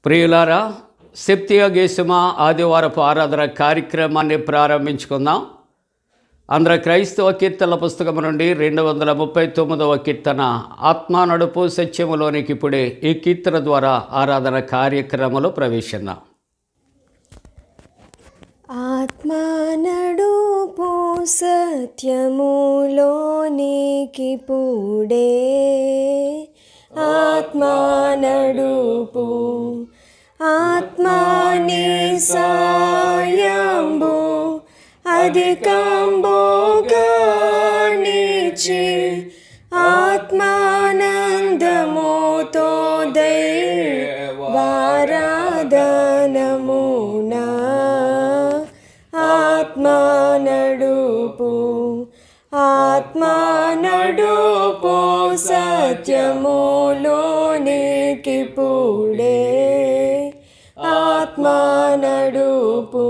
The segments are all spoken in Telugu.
ప్రియులారా, సెప్తియా గేసుమ ఆదివారపు ఆరాధన కార్యక్రమాన్ని ప్రారంభించుకుందాం. ఆంధ్ర క్రైస్తవ కీర్తనల పుస్తకం నుండి 239వ కీర్తన, ఆత్మ నడుపు సత్యములోనికి. ఇప్పుడే ఈ కీర్తన ద్వారా ఆరాధన కార్యక్రమంలో ప్రవేశిద్దాం. ఆత్మ నడుపు సత్యములోనికి పుడే, ఆత్మ నడుపు ఆత్మని సాయంబు అధికంబుగా నిచి, ఆత్మానందముతో దైవారాధనమునా ఆత్మ నడుపు. ఆత్మ నడుపు సత్యములోనికి పుడే, ఆత్మ నడుపు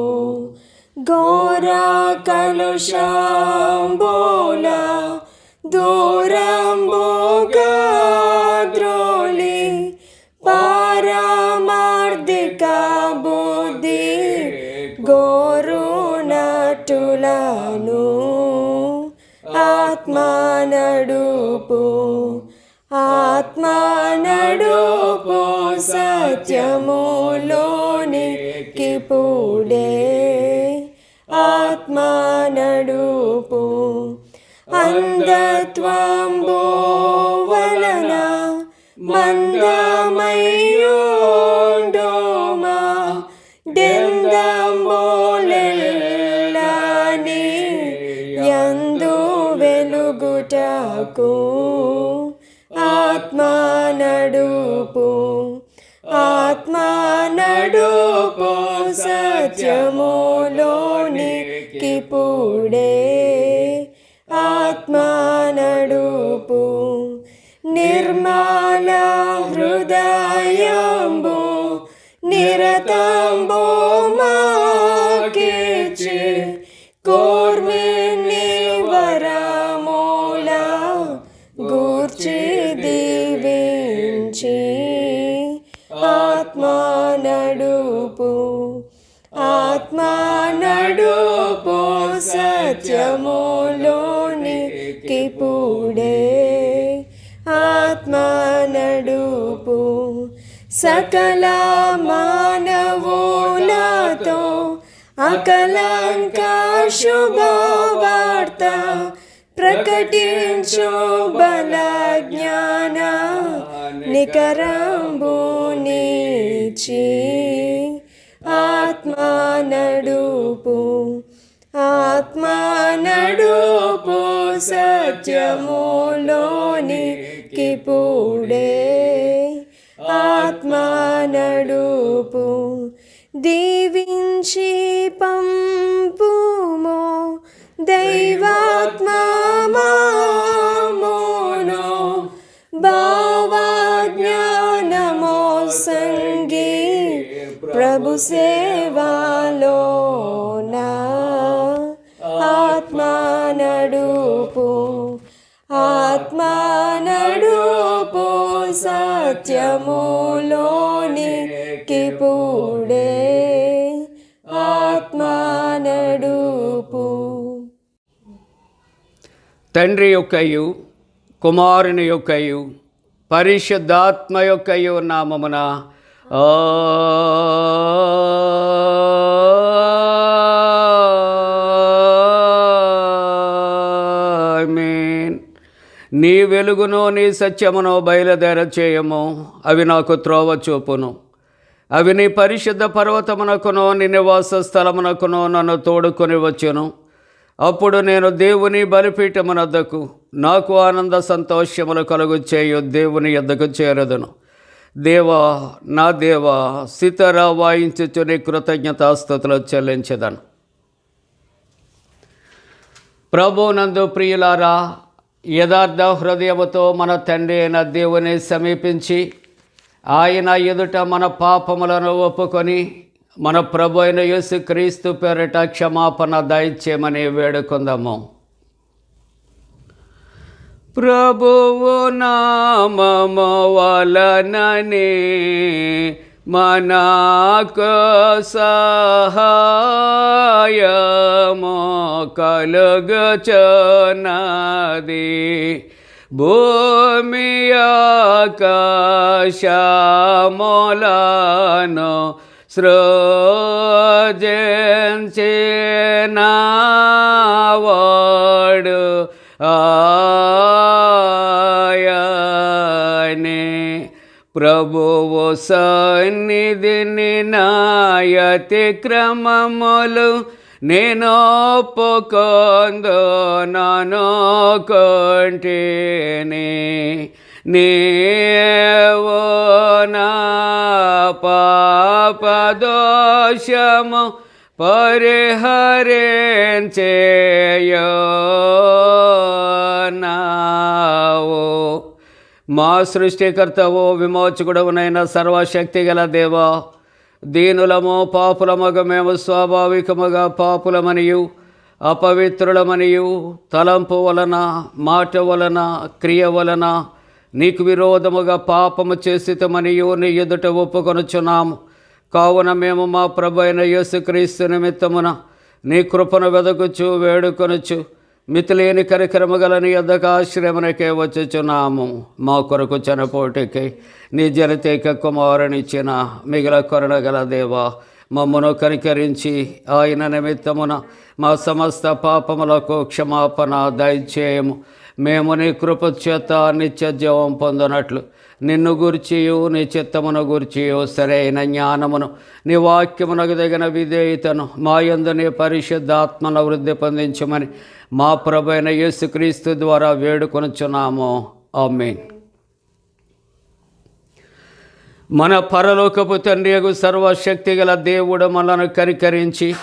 ఘోర కలుషంబుల దూరంబుగా ద్రోలి, పారమార్థిక బుద్ధి గోరునటులను ఆత్మ నడుపు. ఆత్మ నడుపు సత్యములోనికి పుడే, ఆత్మ నడుపు అంధత్వంబు వలన మందమయ్యుండుమా దెందంబులెల్లని యందు వెలుగుటకు ఆత్మ నడుపు. ఆత్మ నడుపు సత్యములోనికి పుడే, ఆత్మ నడుపు నిర్మల హృదయంబు నిరతంబు మాకిచి, కూర్మిని వరముల గూర్చి దీవించి, ఆత్మ నడుపు. ఆత్మ నడుపు సత్యములోనికి పుడే, ఆత్మ నడుపు సకల మానవులతో అకలంక శుభవార్త ప్రకటించు బల జ్ఞాన నికరంబు నీచి, ఆత్మ నడుపు. ఆత్మ నడుపు సత్యములోనికి పుడే, ఆత్మ నడుపు దీవించి పంపుమో దైవాత్మ మామోనో, భావజ్ఞానమో సంగి ప్రభు సేవలోనా ఆత్మ నడుపు. ఆత్మ నడుపు సత్యములోనికి పుడే, ఆత్మ నడుపు. తండ్రి యొక్కయు కుమారుని యొక్కయు పరిశుద్ధాత్మ యొక్కయు నామమున ఆమేన్. నీ వెలుగును నీ సత్యమును బయలుదేర చేయము, అవి నాకు త్రోవ చూపును. అవి నీ పరిశుద్ధ పర్వతమునకును నీ నివాస స్థలమునకును నన్ను తోడుకొని వచ్చును. అప్పుడు నేను దేవుని బలిపీఠమునద్దకు, నాకు ఆనంద సంతోషములు కలుగు చేయు దేవుని యొద్దకు చేరదును. దేవా, నా దేవా, సితార వాయించుచు నీ కృతజ్ఞతాస్తుతులు చెల్లించదను. ప్రభునందు ప్రియులారా, యథార్థ హృదయముతో మన తండ్రి అయిన దేవుని సమీపించి ఆయన ఎదుట మన పాపములను ఒప్పుకొని మన ప్రభు అయిన యేసుక్రీస్తు పేరిట క్షమాపణ దయచేయమని వేడుకుందాము. ప్రభువు నామము వలననే మనకు సహాయము కలుగుచున్నది. భూమి ఆకాశములను సృజించినవాడు ఆయనే. ప్రభువు సన్నిధిని నాయతి క్రమములు నేను ఒప్పుకొందునను కొంటిని. నీవు నా పాపదోషము పరిహరించేయున్నావు. మా సృష్టికర్తవు విమోచకుడవునైన సర్వశక్తి గల దేవా, దీనులము పాపులమగు మేము స్వాభావికముగా పాపులమనియు అపవిత్రులమనియు తలంపు వలన మాట వలన క్రియ వలన నీకు విరోధముగా పాపము చేసితమనియు నీ ఎదుట ఒప్పుకొనుచున్నాము. కావున మేము మా ప్రభు అయిన యేసుక్రీస్తు నిమిత్తమున నీ కృపను వెదకుచు వేడుకొనుచు మితిలేని కరికరము గల నీ యొద్దకు ఆశ్రయమునకే వచ్చుచున్నాము. మా కొరకు చనిపోటికై నీ జనతేక కుమారునిచ్చిన మిగిల కరుణ గల దేవా, మమ్మను కనికరించి ఆయన నిమిత్తమున మా సమస్త పాపములకు క్షమాపణ దయచేయము. మేము నీ కృప చేత నిత్య జీవం పొందినట్లు నిన్ను గూర్చియు నీ చిత్తమును గూర్చియు సరైన జ్ఞానమును నీ వాక్యమునకు తగిన విధేయతను మా యందు నీ పరిశుద్ధాత్మను వృద్ధి పొందించమని మా ప్రభు అయిన యేసుక్రీస్తు ద్వారా వేడుకొనుచున్నాము. ఆమేన్. మన పరలోకపు తండ్రియగు సర్వశక్తి గల దేవుడు మనను కనికరించి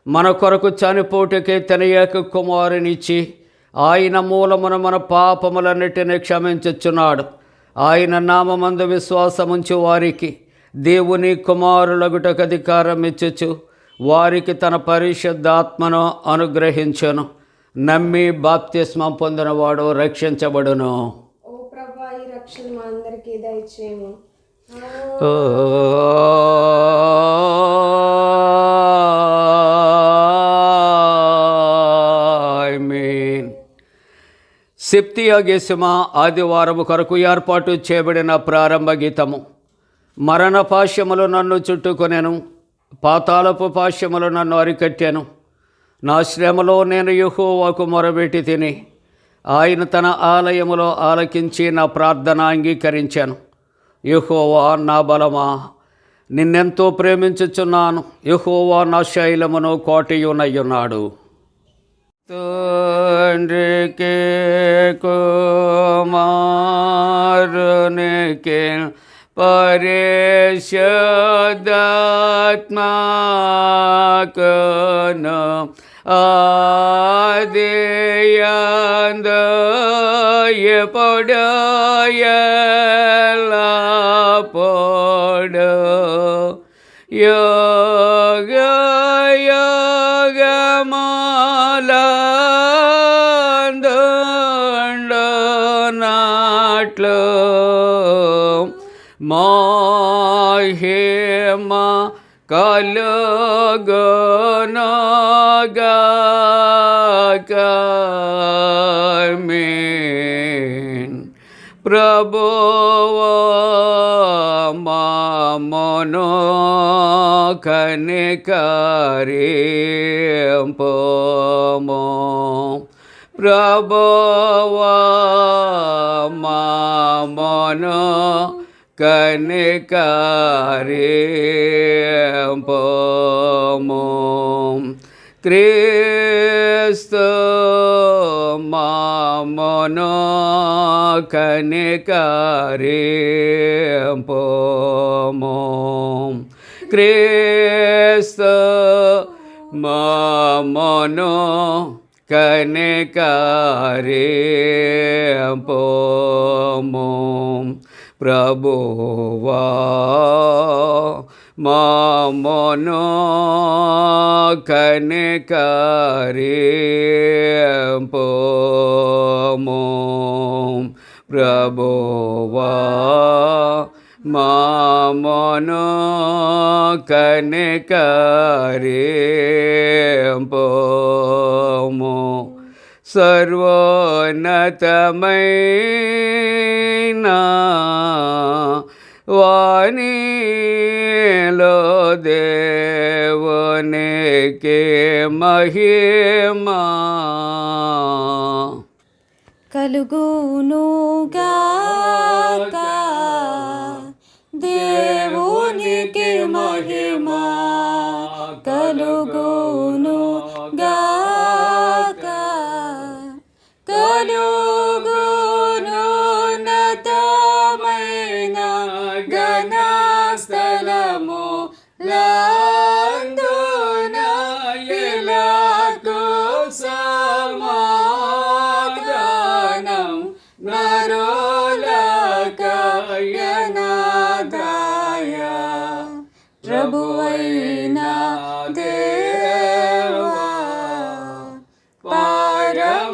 మన కొరకు చనిపోటుకే తన ఏక కుమారునిచ్చి ఆయన మూలమున మన పాపములన్నిటిని క్షమించుచున్నాడు. ఆయన నామమందు విశ్వాసముంచు వారికి దేవుని కుమారులగుటకు అధికారం ఇచ్చుచు వారికి తన పరిశుద్ధాత్మను అనుగ్రహించును. నమ్మి బాప్తిస్మం పొందినవాడు రక్షించబడును. ఓ ప్రభువా, ఈ రక్షణ మా అందరికీ దయచేయము. ఆమేన్. సెప్తియా గేసిమ ఆదివారము కొరకు ఏర్పాటు చేయబడిన ప్రారంభ గీతము. మరణ పాశములు నన్ను చుట్టుకొనెను, పాతాళపు పాశములు నన్ను అరికట్టెను. నా శ్రమలో నేను యెహోవాకు మొరబెట్టి తిని ఆయన తన ఆలయములో ఆలకించి నా ప్రార్థన అంగీకరించాను. యెహోవా నా బలమా, నిన్నెంతో ప్రేమించుచున్నాను. యెహోవా నా శైలమును కోటయునయ్యున్నాడు. తండ్రికి కుమారునికి పరిశుద్ధాత్మకును ఆదియందు ఎప్పుడు ఎల్లప్పుడు యుగ యుగములందుండునట్లు మహిమ కలుగునుగాక. ఆమేన్. ప్రభువా మమ్మును కనికరింపుము. ప్రభువా మమ్మును కనికరింపుము. క్రీస్తు మమ్మును కనికరింపుము. క్రీస్తు మమ్మును కనికరింపుము. ప్రభువా మమ్మును కనికరింపుము. ప్రభువా మామోను కనికరింపుము. సర్వోన్నతమైన వాణిలో దేవునికి మహిమా కలుగునుగాక. దేవునికి మహిమా కలుగునుగాక. కలుగునున్నతమైన ఘనస్థలము లందున ఇలకు సమాధానం నరులకయనాదాయ. ప్రభువైన దేవా పరమరాజా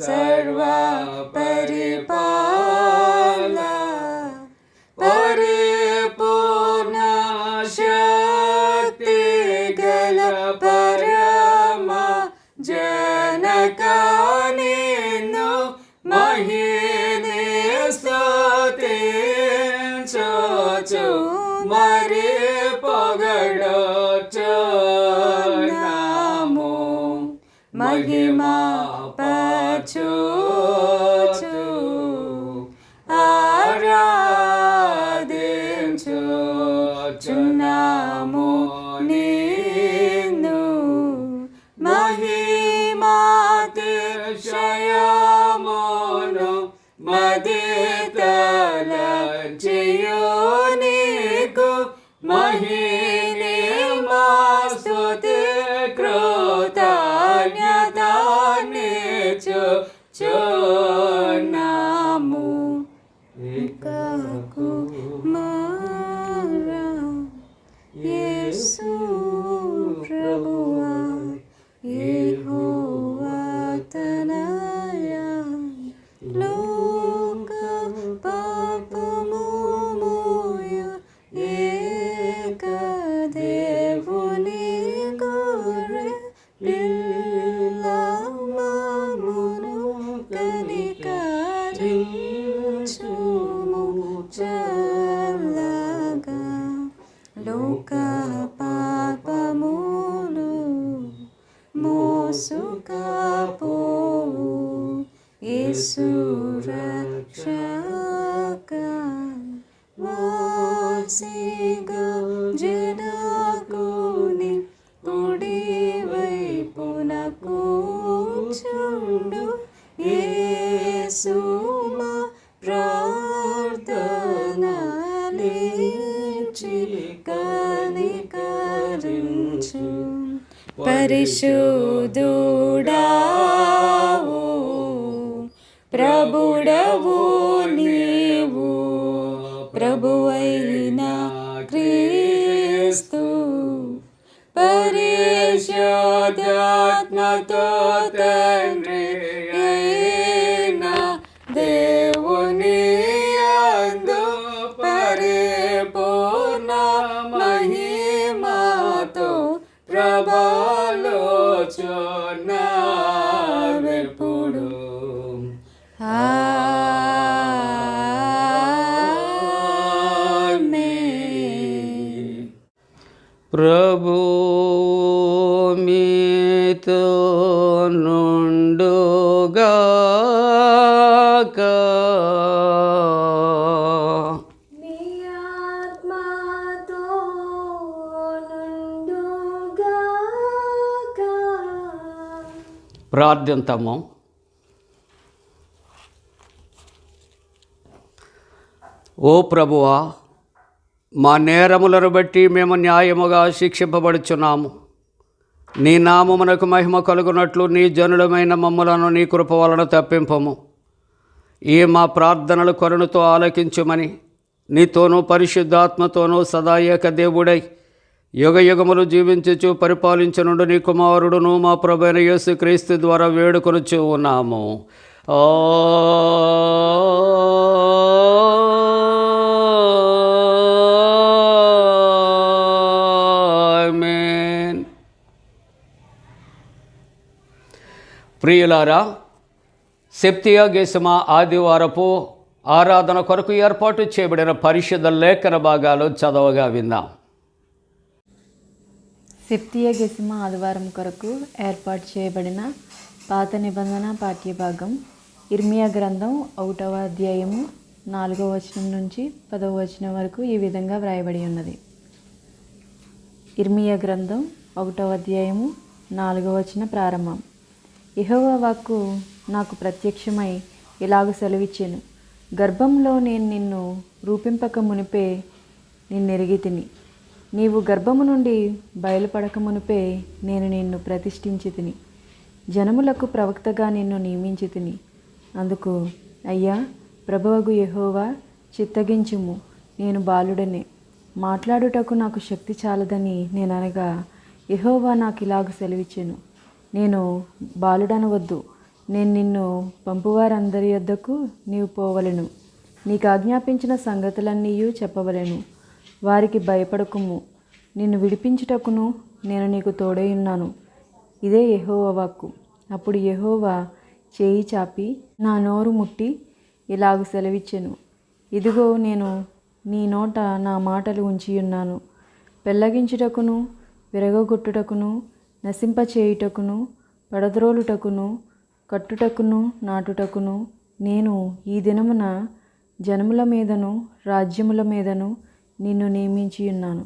సర్వ పరిపాల పరిపూర్ణ శక్తి గల పరమ జనక నిన్ను మహినే స్తుతించుచు మరి పొగడుచున్నాము. మహిమా పరచుచు ఆరాధించుచున్నాము నిన్ను. మహిమాతిశయమును మదితలచియు నీకు మహినే మా స్తుతి కృతజ్ఞతానిచ్చుచున్నాము. కుమారా యేసు ప్రభువా యెహోవా తనయా లోక పాపము మోయు ఏక దేవుని గొర్రె పిల్ల మమ్మును కనికరించుము చల్లగా. లోక పాపములు మోసుకపోవు యేసు రక్షక. వాసిగా జనకుని కుడి వైపున కూర్చుండు యేసు మా ప్రార్థనలించి కనికరించు. పరిశుద్ధుడావు ప్రభుడవు నీవు, ప్రభువైన క్రీస్తు. పరిశుద్ధాత్మతో తండ్రి అయిన దేవుని యందు పరిపూర్ణ మహిమతో ప్రభలోచున్నావెప్పుడు. ఆమేన్. ప్రభు మీతో నుండుగాక. మీ ఆత్మతో నుండుగాక. ప్రార్థింతము. ఓ ప్రభువా, మా నేరములను బట్టి మేము న్యాయముగా శిక్షింపబడుచున్నాము. నీ నామమునకు మహిమ కలుగునట్లు నీ జనులమైన మమ్ములను నీ కృప వలన తప్పింపము. ఈ మా ప్రార్థనలు కరుణతో ఆలకించుమని నీతోనూ పరిశుద్ధాత్మతోనూ సదా ఏక దేవుడై యుగయుగములు జీవించుచు పరిపాలించునుండు నీ కుమారుడును మా ప్రభువైన యేసు క్రీస్తు ద్వారా వేడుకొనుచు ఉన్నాము. ప్రియులారా, సెప్తియా గెసిమ ఆదివారపు ఆరాధన కొరకు ఏర్పాటు చేయబడిన పరిశుద్ధ లేఖన భాగాలు చదవగా విందాం. సెప్తియా గెసిమ ఆదివారం కొరకు ఏర్పాటు చేయబడిన పాత నిబంధన పాఠ్యభాగం ఇర్మియా గ్రంథం 1వ అధ్యాయము 4వ వచనం నుంచి 10వ వచనం వరకు ఈ విధంగా వ్రాయబడి ఉన్నది. ఇర్మియా గ్రంథం 1వ అధ్యాయము 4వ వచన ప్రారంభం. యెహోవా వాక్కు నాకు ప్రత్యక్షమై ఇలాగ సెలవిచ్చెను. గర్భంలో నేను నిన్ను రూపింపక మునిపే నిన్నెరిగి తిని, నీవు గర్భము నుండి బయలుపడక మునిపే నేను నిన్ను ప్రతిష్ఠించి తిని, జనములకు ప్రవక్తగా నిన్ను నియమించి తిని. అందుకు అయ్యా ప్రభువగు యెహోవా, చిత్తగించుము, నేను బాలుడనే, మాట్లాడుటకు నాకు శక్తి చాలదని నేను అనగా, యెహోవా నాకు ఇలాగ సెలవిచ్చెను. నేను బాలుడనవద్దు, నేను నిన్ను పంపువారందరి యొద్దకు నీవు పోవలెను, నీకు ఆజ్ఞాపించిన సంగతులన్నీ చెప్పవలెను. వారికి భయపడకుము, నిన్ను విడిపించుటకును నేను నీకు తోడై ఉన్నాను. ఇదే యెహోవా వాక్కు. అప్పుడు యెహోవా చేయి చాపి నా నోరు ముట్టి ఇలాగ సెలవిచ్చెను. ఇదిగో నేను నీ నోట నా మాటలు ఉంచి ఉన్నాను. పెళ్ళగించుటకును, విరగొట్టుటకును, నశింపచేయుటకును, పడద్రోలుటకును, కట్టుటకును, నాటుటకును నేను ఈ దినమున జనముల మీదను రాజ్యముల మీదను నిన్ను నియమించి ఉన్నాను.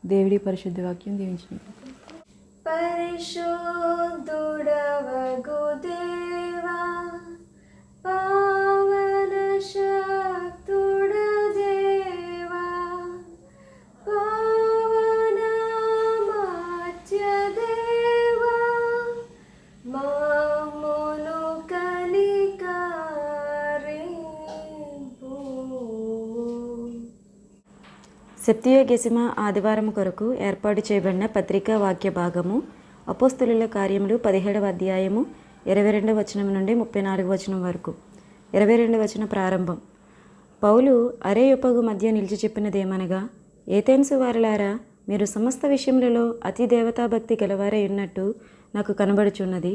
దేవుడి పరిశుద్ధ వాక్యం దీవించును. పరిశుద్ధుడవగు దేవా, పావన శక్తుడ దేవా, పావన మాత్య దేవా, మమ్మును కనికరింపు. సెప్తియా గెసిమ ఆదివారం కొరకు ఏర్పాటు చేయబడిన పత్రికా వాక్య భాగము అపోస్తలుల కార్యములు 17వ అధ్యాయము 22వ వచనం నుండి 34వ వచనం వరకు. 22వ వచన ప్రారంభం. పౌలు అరేయొపగు మధ్య నిలిచి చెప్పినదేమనగా, ఏథెన్సు వారలారా, మీరు సమస్త విషయములలో అతి దేవతాభక్తి గలవారై ఉన్నట్టు నాకు కనబడుచున్నది.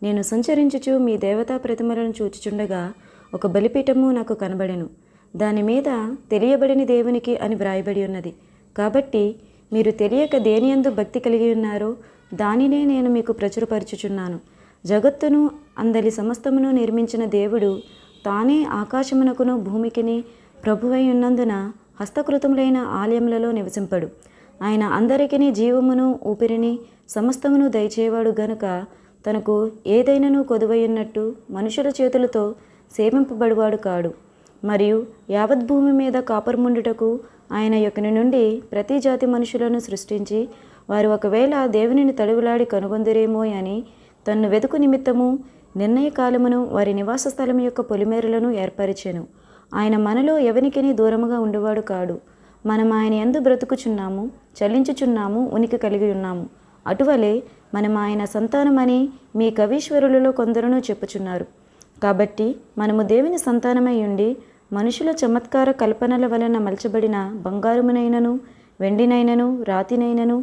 నేను సంచరించుచు మీ దేవతా ప్రతిమలను చూచుచుండగా ఒక బలిపీఠము నాకు కనబడెను. దాని మీద తెలియబడిన దేవునికి అని వ్రాయబడి ఉన్నది. కాబట్టి మీరు తెలియక దేనియందు భక్తి కలిగి ఉన్నారో దానినే నేను మీకు ప్రచురపరచుచున్నాను. జగత్తును అందలి సమస్తమును నిర్మించిన దేవుడు తానే ఆకాశమునకును భూమికిని ప్రభువై ఉన్నందున హస్తకృతములైన ఆలయములలో నివసింపడు. ఆయన అందరికీ జీవమును ఊపిరిని సమస్తమును దయచేవాడు గనుక తనకు ఏదైనాను కొదువయున్నట్టు మనుషుల చేతులతో సేవింపబడువాడు కాడు. మరియు యావత్ భూమి మీద కాపరముండుటకు ఆయన యొక్కని నుండి ప్రతి జాతి మనుషులను సృష్టించి, వారు ఒకవేళ దేవునిని తడువులాడి కనుగొందురేమో అని తన్ను వెతుకు నిమిత్తము నిర్ణయ కాలమును వారి నివాస స్థలం యొక్క పొలిమేరలను ఏర్పరిచెను. ఆయన మనలో ఎవనికిని దూరముగా ఉండేవాడు కాడు. మనం ఆయన యందు బ్రతుకుచున్నాము, చలించుచున్నాము, ఉనికి కలిగి ఉన్నాము. అటువలే మనం ఆయన సంతానమని మీ కవీశ్వరులలో కొందరును చెప్పుచున్నారు. కాబట్టి మనము దేవుని సంతానమై ఉండి మనుషుల చమత్కార కల్పనల వలన మలచబడిన బంగారమునైనను వెండినైనను రాతినైనను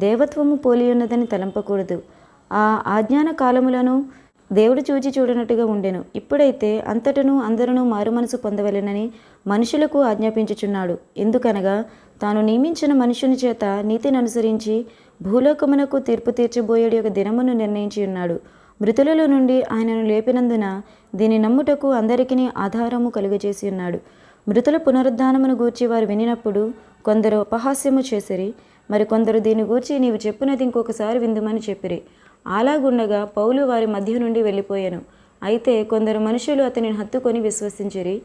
దేవత్వము పోలియున్నదని తలంపకూడదు. ఆ ఆజ్ఞాన కాలములను దేవుడు చూచి చూడనట్టుగా ఉండెను. ఇప్పుడైతే అంతటను అందరూ మారుమనసు పొందవలెనని మనుషులకు ఆజ్ఞాపించుచున్నాడు. ఎందుకనగా తాను నియమించిన మనుషుని చేత నీతిని అనుసరించి భూలోకమునకు తీర్పు తీర్చబోయేడు యొక్క దినమును నిర్ణయించి ఉన్నాడు. మృతులలో నుండి ఆయనను లేపినందున దీని నమ్ముటకు అందరికీ ఆధారము కలుగజేసి ఉన్నాడు. మృతుల పునరుద్ధానమును గూర్చి వారు వినినప్పుడు కొందరు అపహాస్యము చేసిరి, మరి కొందరు దీని గూర్చి నీవు చెప్పినది ఇంకొకసారి విందుమని చెప్పిరి. అలాగుండగా పౌలు వారి మధ్య నుండి వెళ్ళిపోయాను. అయితే కొందరు మనుషులు అతనిని హత్తుకొని విశ్వసించిరి.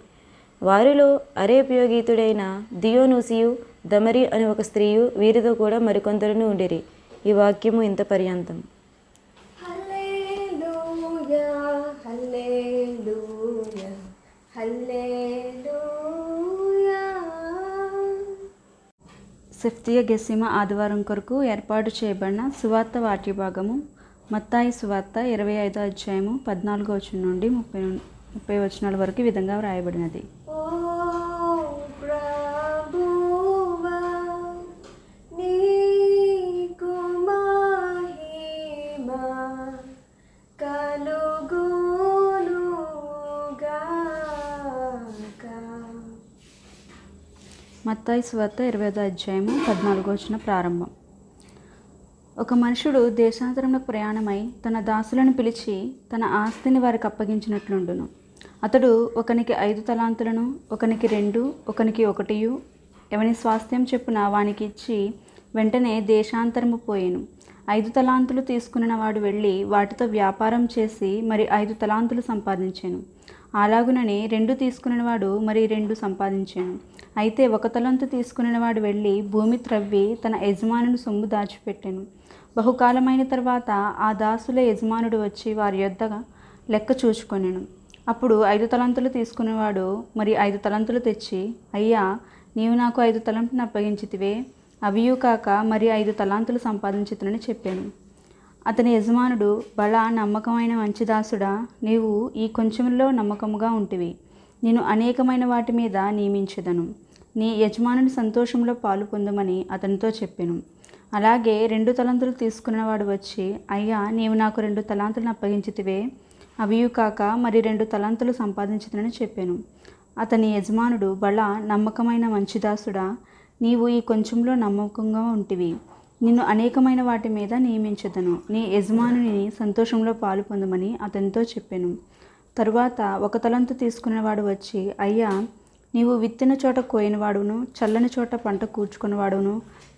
వారిలో అరేపియోగీతుడైన దియోనూసియు, దమరి అని ఒక స్త్రీయు, వీరితో కూడా మరికొందరును ఉండిరి. ఈ వాక్యము ఇంత పర్యంతం. హల్లెలూయా, హల్లెలూయా, హల్లెలూయా. సెప్తియా గెసిమ ఆదివారం కొరకు ఏర్పాటు చేయబడిన సువార్త వాక్యభాగము మత్తాయి సువార్త 25వ అధ్యాయము 14వ వచనం నుండి 30 వచనాల వరకు ఈ విధంగా వ్రాయబడినది. ఓ ప్రభువా, నీకు మహిమ కలుగునుగాక. మత్తయి సువార్త 20వ అధ్యాయము 14వ ప్రారంభం. ఒక మనుషుడు దేశాంతరమునకు ప్రయాణమై తన దాసులను పిలిచి తన ఆస్తిని వారికి అప్పగించినట్లుండును. అతడు ఒకనికి 5 తలాంతులను, ఒకనికి 2, ఒకనికి 1, ఎవని స్వాస్థ్యం చెప్పున వానికి ఇచ్చి వెంటనే దేశాంతరము పోయెను. 5 తలాంతులు తీసుకున్న వాడు వెళ్ళి వాటితో వ్యాపారం చేసి మరి 5 తలాంతులు సంపాదించాను. అలాగుననే 2 తీసుకున్నవాడు మరి 2 సంపాదించాను. అయితే 1 తలాంతు తీసుకున్నవాడు వెళ్ళి భూమి త్రవ్వి తన యజమానుని సొమ్ము దాచిపెట్టాను. బహుకాలమైన తర్వాత ఆ దాసుల యజమానుడు వచ్చి వారి యొద్ద లెక్క చూచుకొనెను. అప్పుడు 5 తలాంతులు తీసుకున్నవాడు మరి 5 తలాంతులు తెచ్చి, అయ్యా, నీవు నాకు 5 తలాంతులను అప్పగించితివే, అవియు కాక మరి 5 తలాంతులు సంపాదించితునని చెప్పాను. అతని యజమానుడు, బలా నమ్మకమైన మంచి దాసుడా, నీవు ఈ కొంచెంలో నమ్మకముగా ఉంటివి, నేను అనేకమైన వాటి మీద నియమించెదను, నీ యజమానుని సంతోషంలో పాలు పొందమని అతనితో చెప్పాను. అలాగే 2 తలాంతులు తీసుకున్నవాడు వచ్చి, అయ్యా, నీవు నాకు 2 తలాంతులను అప్పగించితివే, అవియు కాక మరి 2 తలాంతులు సంపాదించునని చెప్పాను. అతని యజమానుడు, బలా నమ్మకమైన మంచి దాసుడా, నీవు ఈ కొంచెంలో నమ్మకంగా ఉంటివి, నిన్ను అనేకమైన వాటి మీద నియమించదను, నీ యజమానుని సంతోషంలో పాలు పొందమని అతనితో చెప్పాను. తరువాత 1 తలాంతు తీసుకున్నవాడు వచ్చి, అయ్యా, నీవు విత్తిన చోట కోయినవాడును, చల్లని చోట పంట కూర్చుకున్నవాడును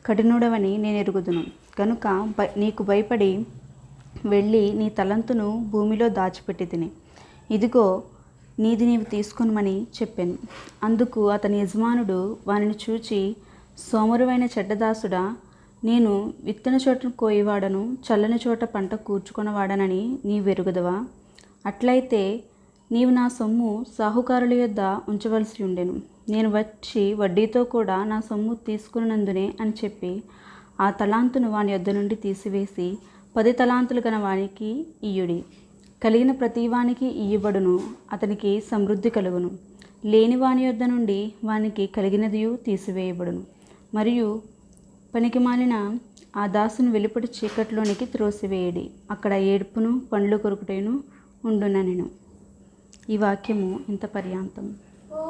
కఠినుడవని నేను ఎరుగుదును. కనుక నీకు భయపడి వెళ్ళి నీ తలంతును భూమిలో దాచిపెట్టి తిని, ఇదిగో నీది నీవు తీసుకొనమని చెప్పాను. అందుకు అతని యజమానుడు వానిని చూచి, సోమరువైన చెడ్డదాసుడా, నేను విత్తన చోట కోయివాడను, చల్లని చోట పంట కూర్చుకొనవాడనని నీవు ఎరుగుదవా? అట్లయితే నీవు నా సొమ్ము సాహుకారుల యొద్ద ఉంచవలసి ఉండెను. నేను వచ్చి వడ్డీతో కూడా నా సొమ్ము తీసుకున్నందునే అని చెప్పి ఆ తలాంతును వాని యొద్ద నుండి తీసివేసి 10 తలాంతులు గల వానికి ఇయ్యుడి. కలిగిన ప్రతి వానికి ఇయ్యబడును, అతనికి సమృద్ధి కలుగును. లేని వాని యొద్ద నుండి వానికి కలిగినదియు తీసివేయబడును. మరియు పనికిమాలిన ఆ దాసును వెలుపటి చీకట్లోనికి త్రోసివేయడి, అక్కడ ఏడుపును పండ్లు కొరుకుటేను ఉండుననెను. ఈ వాక్యము ఇంత పర్యాంతం. ఓ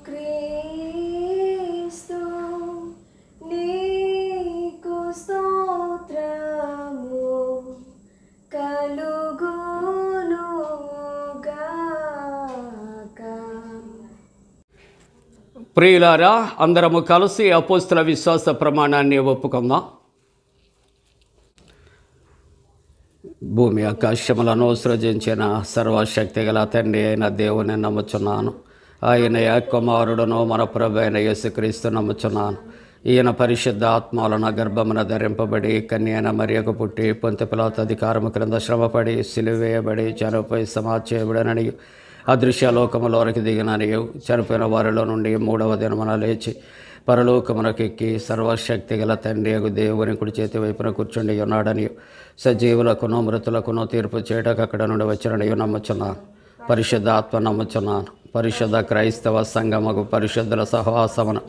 క్రీస్తు, నీకు స్తోత్రము కలుగును గాక. ప్రియులారా, అందరము కలిసి అపోస్తుల విశ్వాస ప్రమాణాన్ని ఒప్పుకుందాం. భూమి ఆకాశములను సృజించిన సర్వశక్తి గల తండ్రి అయిన దేవుని నమ్ముచున్నాను. ఆయన కుమారుడును మన ప్రభు అయిన యేసుక్రీస్తు నమ్ముచున్నాను. ఈయన పరిశుద్ధ ఆత్మలను గర్భమున ధరింపబడి కన్యైన మరియకు పుట్టి పొంతి పిలాతు అధికారము క్రింద శ్రమపడి సిలువేయబడి చనిపోయి సమాధి చేయబడనని అదృశ్యలోకములోనికి దిగిననియు చనిపోయిన వారిలో నుండి 3వ దినమున లేచి పరలోకమునకెక్కి సర్వశక్తి గల తండ్రి దేవుని కుడి చేతి వైపున కూర్చుండి ఉన్నాడని సజీవులకును మృతులకును తీర్పు చేయటకు అక్కడ నుండి వచ్చినని నమ్ముచున్నాను. పరిశుద్ధ ఆత్మ నమ్ముచున్నాను. పరిశుద్ధ క్రైస్తవ సంఘముకు పరిశుద్ధుల సహవాసమును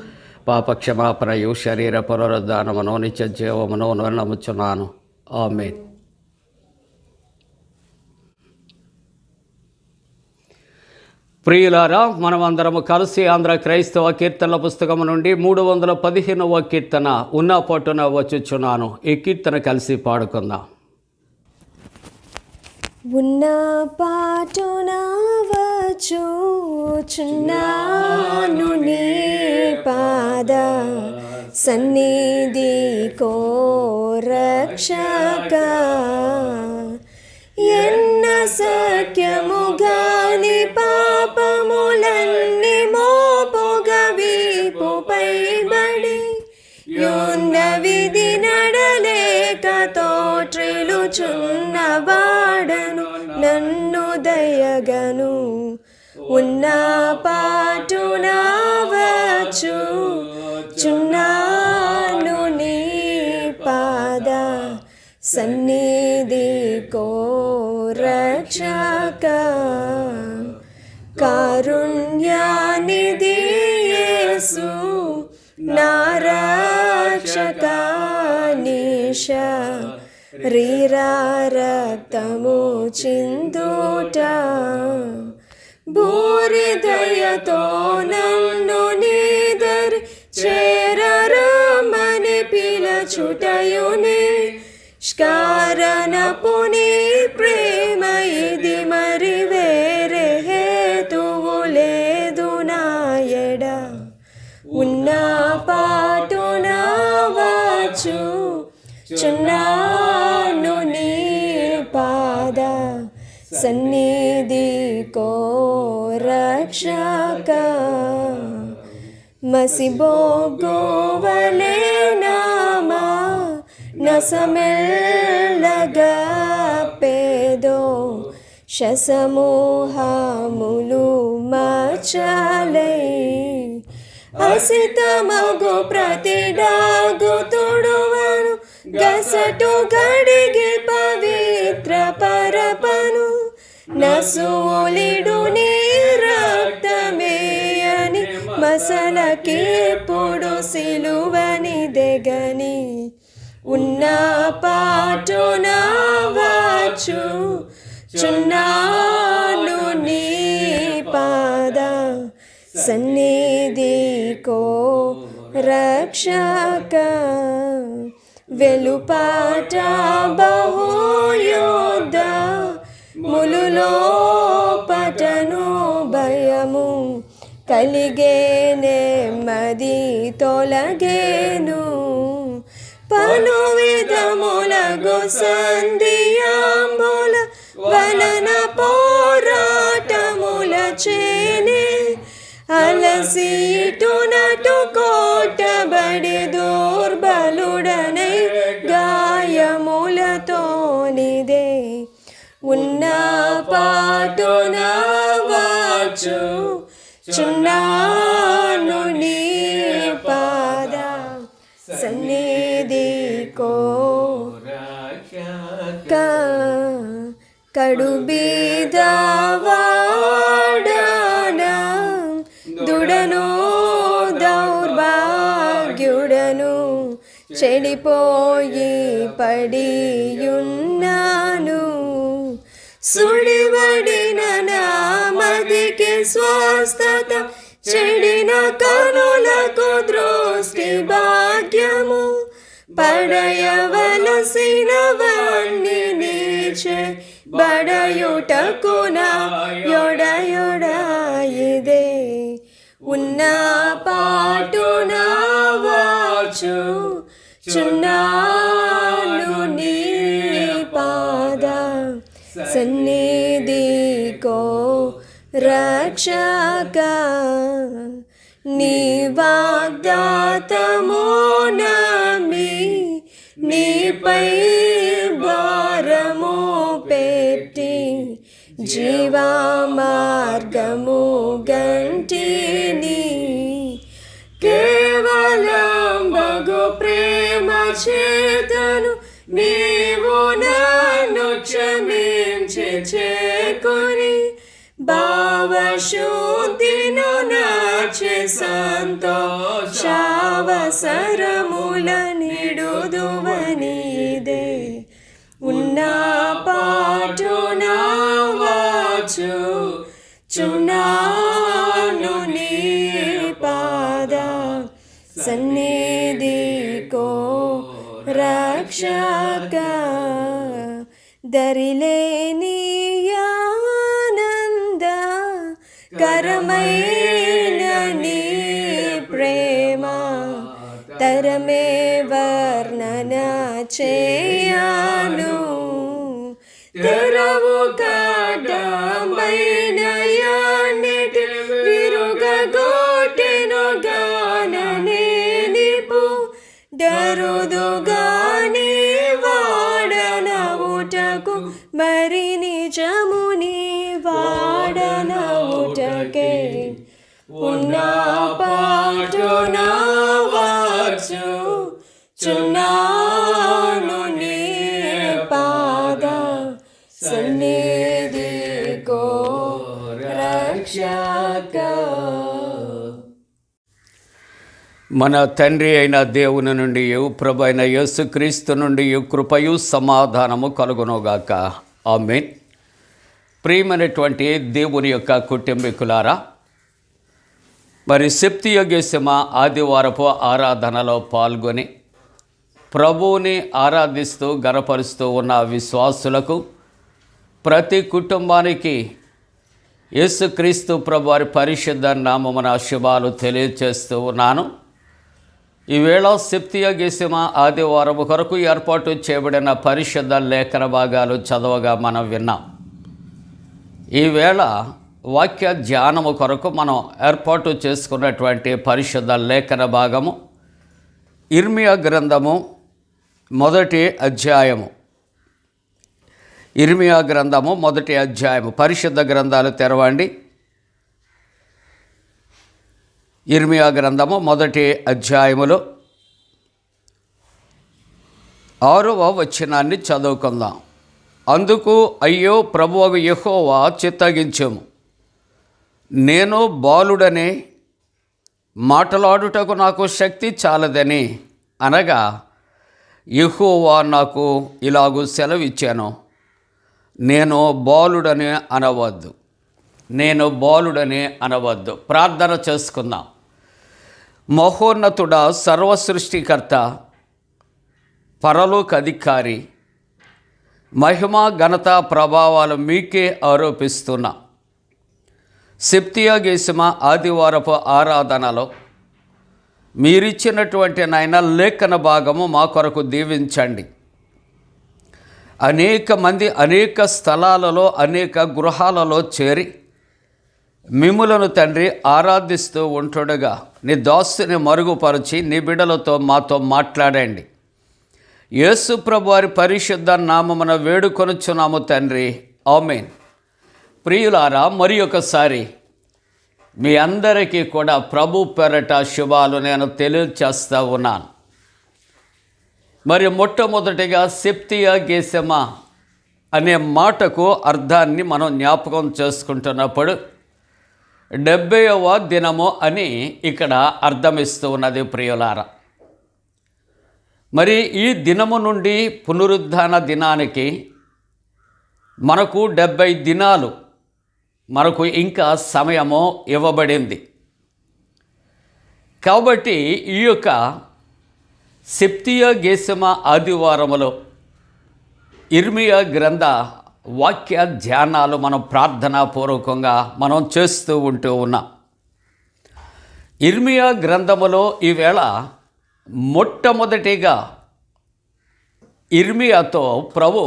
పాపక్షమాపణయు శరీర పునరుద్ధానమును నిత్య జీవమును నమ్ముచున్నాను. ఆమేన్. ప్రియులారా, మనమందరము కలిసి ఆంధ్ర క్రైస్తవ కీర్తనల పుస్తకము నుండి 315వ కీర్తన ఉన్న పట్టున వచ్చుచున్నాను. ఈ కీర్తన కలిసి పాడుకుందాం. ఉన్న పాటున వచ్చుచున్నాను నీ పాద సన్నిధి కో రక్షక, ఎన్న సఖ్యముగాని పాపములన్నీ మోపుగా వీపుపై బడి యున్న విధి నడలేక తోట్రిలుచున్నవాడను నన్ను దయగను. ఉన్న పాటున వచ్చుచున్నాను నీ పాద సన్నిధి కో రక్షక, కారుణ్యానిధి యేసు నా రక్షక, నిశ రీరా రక్తము చిందుట భూరి దయతో నన్ను నీదే నిలుచుటయునే స్కారణపుని ప్రేమ ఇది మరి వేరే హేతువు లేదు నాయడ ఉన్న పాటున వచ్చు చున్నాను నీ పాద సన్నిధి కో రక్షక మసిబోగోవలే నామా నసమెల్లగా పేదో శసమోహములు మచలై అసితమగు ప్రతిడాగు తొడువను గసటు గడిగి పవిత్ర పరపను నసులిడు నీ రక్తమేయని మసలకిప్పుడు సిలువని దెగని ఉన్న పాటున వచ్చు చున్నాను నీ పాద సన్నిధి కో రక్షక వెలుపాట బహుయోధ ములులో పటను భయము కలిగే నెమ్మది తొలగేను పలు విధములగు సంధియాంబుల వలన పోరాటముల చేనే అలసి ఇటునటు కోటబడి దూర్బలుడనై గాయములతోనిదే ఉన్న పాటున వచ్చు చున్నాను నీ పాద సన్నిధి కో కడు బీదవాడనా దుడను దౌర్భాగ్యుడను చెడిపోయి పడియున్నాను సుడివడిన నామదికి స్వస్థత చెడిన కనులకు దృష్టి భాగ్యము పడయవలసినవన్నీ నీచే బడయుటకున యొడయొడాయిదే ఉన్న పాటున వచ్చు చున్నాను నీ పాద సన్నిధి కో రక్షక నీ వాగ్దాతము నమ్మి నీపై భారము పెట్టి జీవా మార్గము గంటిని కేవలం బగు ప్రేమ చేతను నీవు నన్ను క్షమించి చేకొని భావశుద్ధిను నాచే సంతోషావసరముల నిడుదువనిదే ఉన్న పాటున వచ్చు చున్నాను నీ పాద సన్నిధి కో రక్షక దరిలేని ఆనంద కరమైన నీ ప్రేమ తరమే వర్ణన చేయను తెరవు కడమైన యానిటి విరుగగొట్టెను గాననే నిపు దరుదుగాని వాడనవుటకు మరి నిజముని వాడనవుటకే ఉన్న పాటున వచ్చు చున్నాను నీ పాద సన్నిధి కో రక్షక. మన తండ్రి అయిన దేవుని నుండి ప్రభు అయిన యేసుక్రీస్తు నుండి కృపయు సమాధానము కలుగునుగాక. ఆమేన్. ప్రియమైనటువంటి దేవుని యొక్క కుటుంబీకులారా, మరి సెప్తియగేసిమ ఆదివారపు ఆరాధనలో పాల్గొని ప్రభువుని ఆరాధిస్తూ గణపరుస్తూ ఉన్న విశ్వాసులకు, ప్రతి కుటుంబానికి యేసుక్రీస్తు ప్రభు వారి పరిశుద్ధ నామమున శుభాలు తెలియజేస్తూ ఉన్నాను. ఈవేళ సెప్తియా గెసిమా ఆదివారం కొరకు ఏర్పాటు చేయబడిన పరిశుద్ధ లేఖన భాగాలు చదవగా మనం విన్నాం. ఈవేళ వాక్య ధ్యానము కొరకు మనం ఏర్పాటు చేసుకున్నటువంటి పరిశుద్ధ లేఖన భాగము ఇర్మియా గ్రంథము 1వ అధ్యాయము. ఇర్మియా గ్రంథము 1వ అధ్యాయము. పరిశుద్ధ గ్రంథాలు తెరవండి. ఇర్మియా గ్రంథము 1వ అధ్యాయములో 6వ వచనాన్ని చదువుకుందాం. అందుకు అయ్యో ప్రభువగు యెహోవా చిత్తగించుము, నేను బాలుడనే, మాటలాడుటకు నాకు శక్తి చాలదని అనగా యెహోవా నాకు ఇలాగూ సెలవిచ్చాను, నేను బాలుడని అనవద్దు, నేను బాలుడని అనవద్దు. ప్రార్థన చేసుకుందాం. మహోన్నతుడా, సర్వసృష్టికర్త, పరలోక అధికారి, మహిమ ఘనత ప్రభావాలు మీకే ఆరోపిస్తున్నా. సెప్తియా గెసిమా ఆదివారపు ఆరాధనలో మీరిచ్చినటువంటి నాయన లేఖన భాగము మా కొరకు దీవించండి. అనేక మంది అనేక స్థలాలలో అనేక గృహాలలో చేరి మిమ్ములను తండ్రి ఆరాధిస్తూ ఉంటుండగా నీ దాసుని మరుగుపరిచి నీ బిడ్డలతో మాతో మాట్లాడండి. యేసు ప్రభు వారి పరిశుద్ధ నామమున వేడుకొనుచున్నాము తండ్రి, ఆమేన్. ప్రియులారా, మరి ఒకసారి మీ అందరికీ కూడా ప్రభు పేరట శుభాలు నేను తెలియచేస్తూ ఉన్నాను. మరి మొట్టమొదటిగా సెప్తియా గెసిమా అనే మాటకు అర్థాన్ని మనం జ్ఞాపకం చేసుకుంటున్నప్పుడు 70వ దినము అని ఇక్కడ అర్థమిస్తూ ఉన్నది. ప్రియులారా, మరి ఈ దినము నుండి పునరుద్ధాన దినానికి మనకు 70 దినాలు మనకు ఇంకా సమయము ఇవ్వబడింది. కాబట్టి ఈ యొక్క సెప్తియా గెసిమా ఆదివారములో ఇర్మియా గ్రంథ వాక్య ధ్యానాలు మనం ప్రార్థనాపూర్వకంగా మనం చేస్తూ ఉంటూ ఉన్నాం. ఇర్మియా గ్రంథములో ఈవేళ మొట్టమొదటిగా ఇర్మియాతో ప్రభు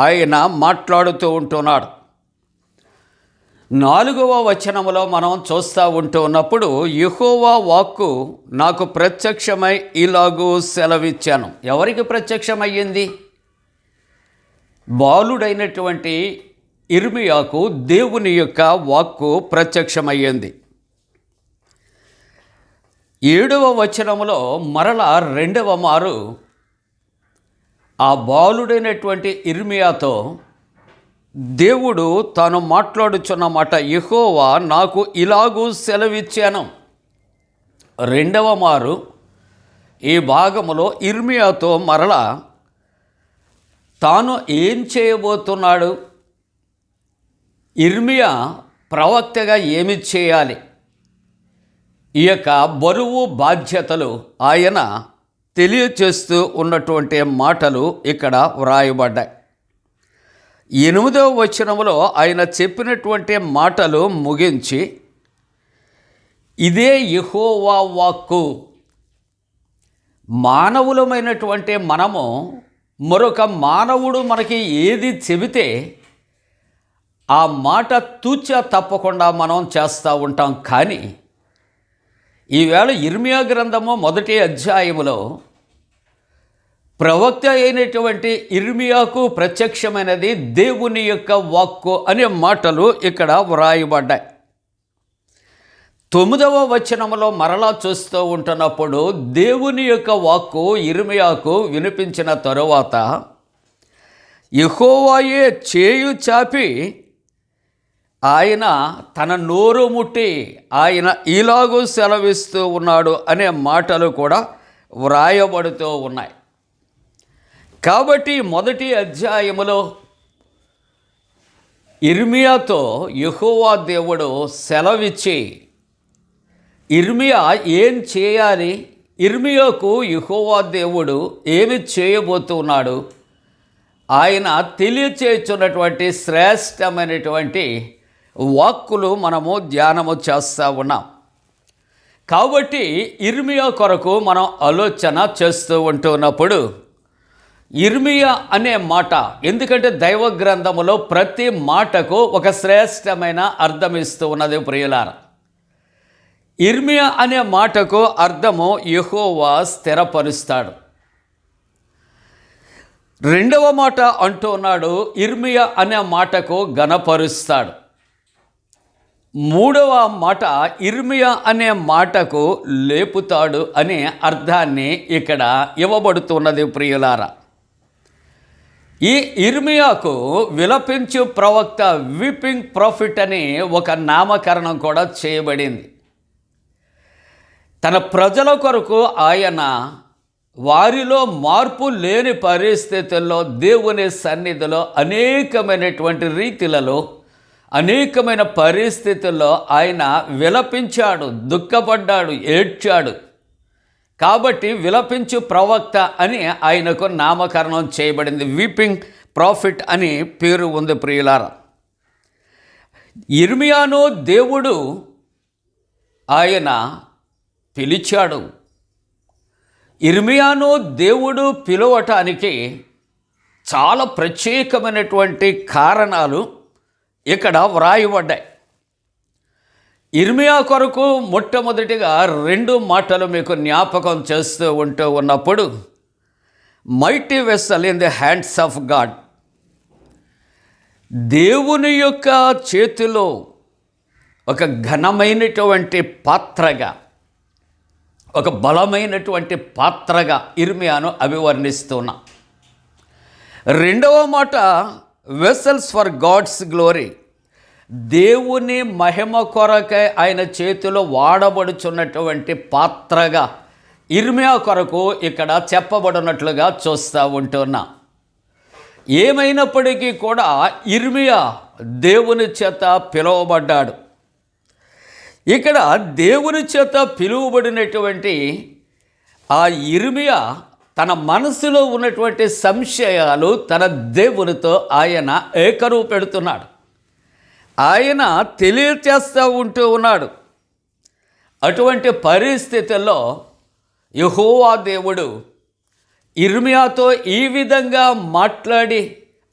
ఆయన మాట్లాడుతూ ఉంటున్నాడు. 4వ వచనములో మనం చూస్తూ ఉంటూ ఉన్నప్పుడు యెహోవా వాక్కు నాకు ప్రత్యక్షమై ఇలాగూ సెలవిచ్చాను. ఎవరికి ప్రత్యక్షమయ్యింది? బాలుడైనటువంటి ఇర్మియాకు దేవుని యొక్క వాక్కు ప్రత్యక్షమయ్యింది. 7వ వచనములో మరలా 2వ మారు ఆ బాలుడైనటువంటి ఇర్మియాతో దేవుడు తాను మాట్లాడుచున్న మాట, యెహోవా నాకు ఇలాగూ సెలవిచ్చాను. 2వ మారు ఈ భాగములో ఇర్మియాతో మరలా తాను ఏం చేయబోతున్నాడు, ఇర్మియా ప్రవక్తగా ఏమి చేయాలి, ఈ యొక్క బరువు బాధ్యతలు ఆయన తెలియచేస్తూ ఉన్నటువంటి మాటలు ఇక్కడ వ్రాయబడ్డాయి. 8వ వచనములో ఆయన చెప్పినటువంటి మాటలు ముగించి, ఇదే యెహోవా వాక్కు. మానవులమైనటువంటి మనము మరొక మానవుడు మనకి ఏది చెబితే ఆ మాట తూచా తప్పకుండా మనం చేస్తూ ఉంటాం. కానీ ఈవేళ ఇర్మియా గ్రంథము 1వ అధ్యాయములో ప్రవక్త అయినటువంటి ఇర్మియాకు ప్రత్యక్షమైనది దేవుని యొక్క వాక్కు అనే మాటలు ఇక్కడ వ్రాయబడ్డాయి. 9వ వచనములో మరలా చూస్తూ ఉంటున్నప్పుడు దేవుని యొక్క వాక్కు ఇర్మియాకు వినిపించిన తరువాత యెహోవాయే చేయు చాపి ఆయన తన నోరు ముట్టి ఆయన ఇలాగూ సెలవిస్తూ ఉన్నాడు అనే మాటలు కూడా వ్రాయబడుతూ ఉన్నాయి. కాబట్టి 1వ అధ్యాయములో ఇర్మియాతో యెహోవా దేవుడు సెలవిచ్చి ఇర్మియా ఏం చేయాలి, ఇర్మియాకు యెహోవా దేవుడు ఏమి చేయబోతున్నాడు, ఆయన తెలియచేస్తున్నటువంటి శ్రేష్టమైనటువంటి వాక్కులు మనము ధ్యానము చేస్తూ ఉన్నాం. కాబట్టి ఇర్మియా కొరకు మనం ఆలోచన చేస్తూ ఉంటున్నప్పుడు ఇర్మియా అనే మాట, ఎందుకంటే దైవ గ్రంథములో ప్రతి మాటకు ఒక శ్రేష్టమైన అర్థం ఇస్తూ ఉన్నది ప్రియులారా. ఇర్మియా అనే మాటకు అర్థము యెహోవా స్థిరపరుస్తాడు. రెండవ మాట అంటున్నాడు ఇర్మియా అనే మాటకు ఘనపరుస్తాడు. మూడవ మాట ఇర్మియా అనే మాటకు లేపుతాడు అనే అర్థాన్ని ఇక్కడ ఇవ్వబడుతున్నది ప్రియులారా. ఈ ఇర్మియాకు విలపించు ప్రవక్త, వీపింగ్ ప్రాఫిట్ అని ఒక నామకరణం కూడా చేయబడింది. తన ప్రజల కొరకు ఆయన వారిలో మార్పు లేని పరిస్థితుల్లో దేవుని సన్నిధిలో అనేకమైనటువంటి రీతిలలో అనేకమైన పరిస్థితుల్లో ఆయన విలపించాడు, దుఃఖపడ్డాడు, ఏడ్చాడు. కాబట్టి విలపించు ప్రవక్త అని ఆయనకు నామకరణం చేయబడింది. వీపింగ్ ప్రాఫిట్ అని పేరు ఉంది ప్రియులారా. ఇర్మియాను దేవుడు ఆయన పిలిచాడు. ఇర్మియాను దేవుడు పిలవటానికి చాలా ప్రత్యేకమైనటువంటి కారణాలు ఇక్కడ వ్రాయబడ్డాయి. ఇర్మియా కొరకు మొట్టమొదటిగా 2 మాటలు మీకు జ్ఞాపకం చేస్తూ ఉన్నప్పుడు, mighty vessel in the hands of God, దేవుని యొక్క చేతిలో ఒక ఘనమైనటువంటి పాత్రగా, ఒక బలమైనటువంటి పాత్రగా ఇర్మియాను అభివర్ణిస్తున్నా. రెండవ మాట వెసల్స్ ఫర్ గాడ్స్ గ్లోరీ, దేవుని మహిమ కొరకై ఆయన చేతిలో వాడబడుచున్నటువంటి పాత్రగా ఇర్మియా కొరకు ఇక్కడ చెప్పబడినట్లుగా చూస్తూ ఉంటున్నా. ఏమైనప్పటికీ కూడా ఇర్మియా దేవుని చేత పిలువబడ్డాడు. ఇక్కడ దేవుని చేత పిలువబడినటువంటి ఆ ఇర్మియా తన మనసులో ఉన్నటువంటి సంశయాలు తన దేవునితో ఆయన ఏకరుపెడుతున్నాడు. ఆయన తెలియచేస్తూ ఉన్నాడు. అటువంటి పరిస్థితుల్లో యెహోవా దేవుడు ఇర్మియాతో ఈ విధంగా మాట్లాడి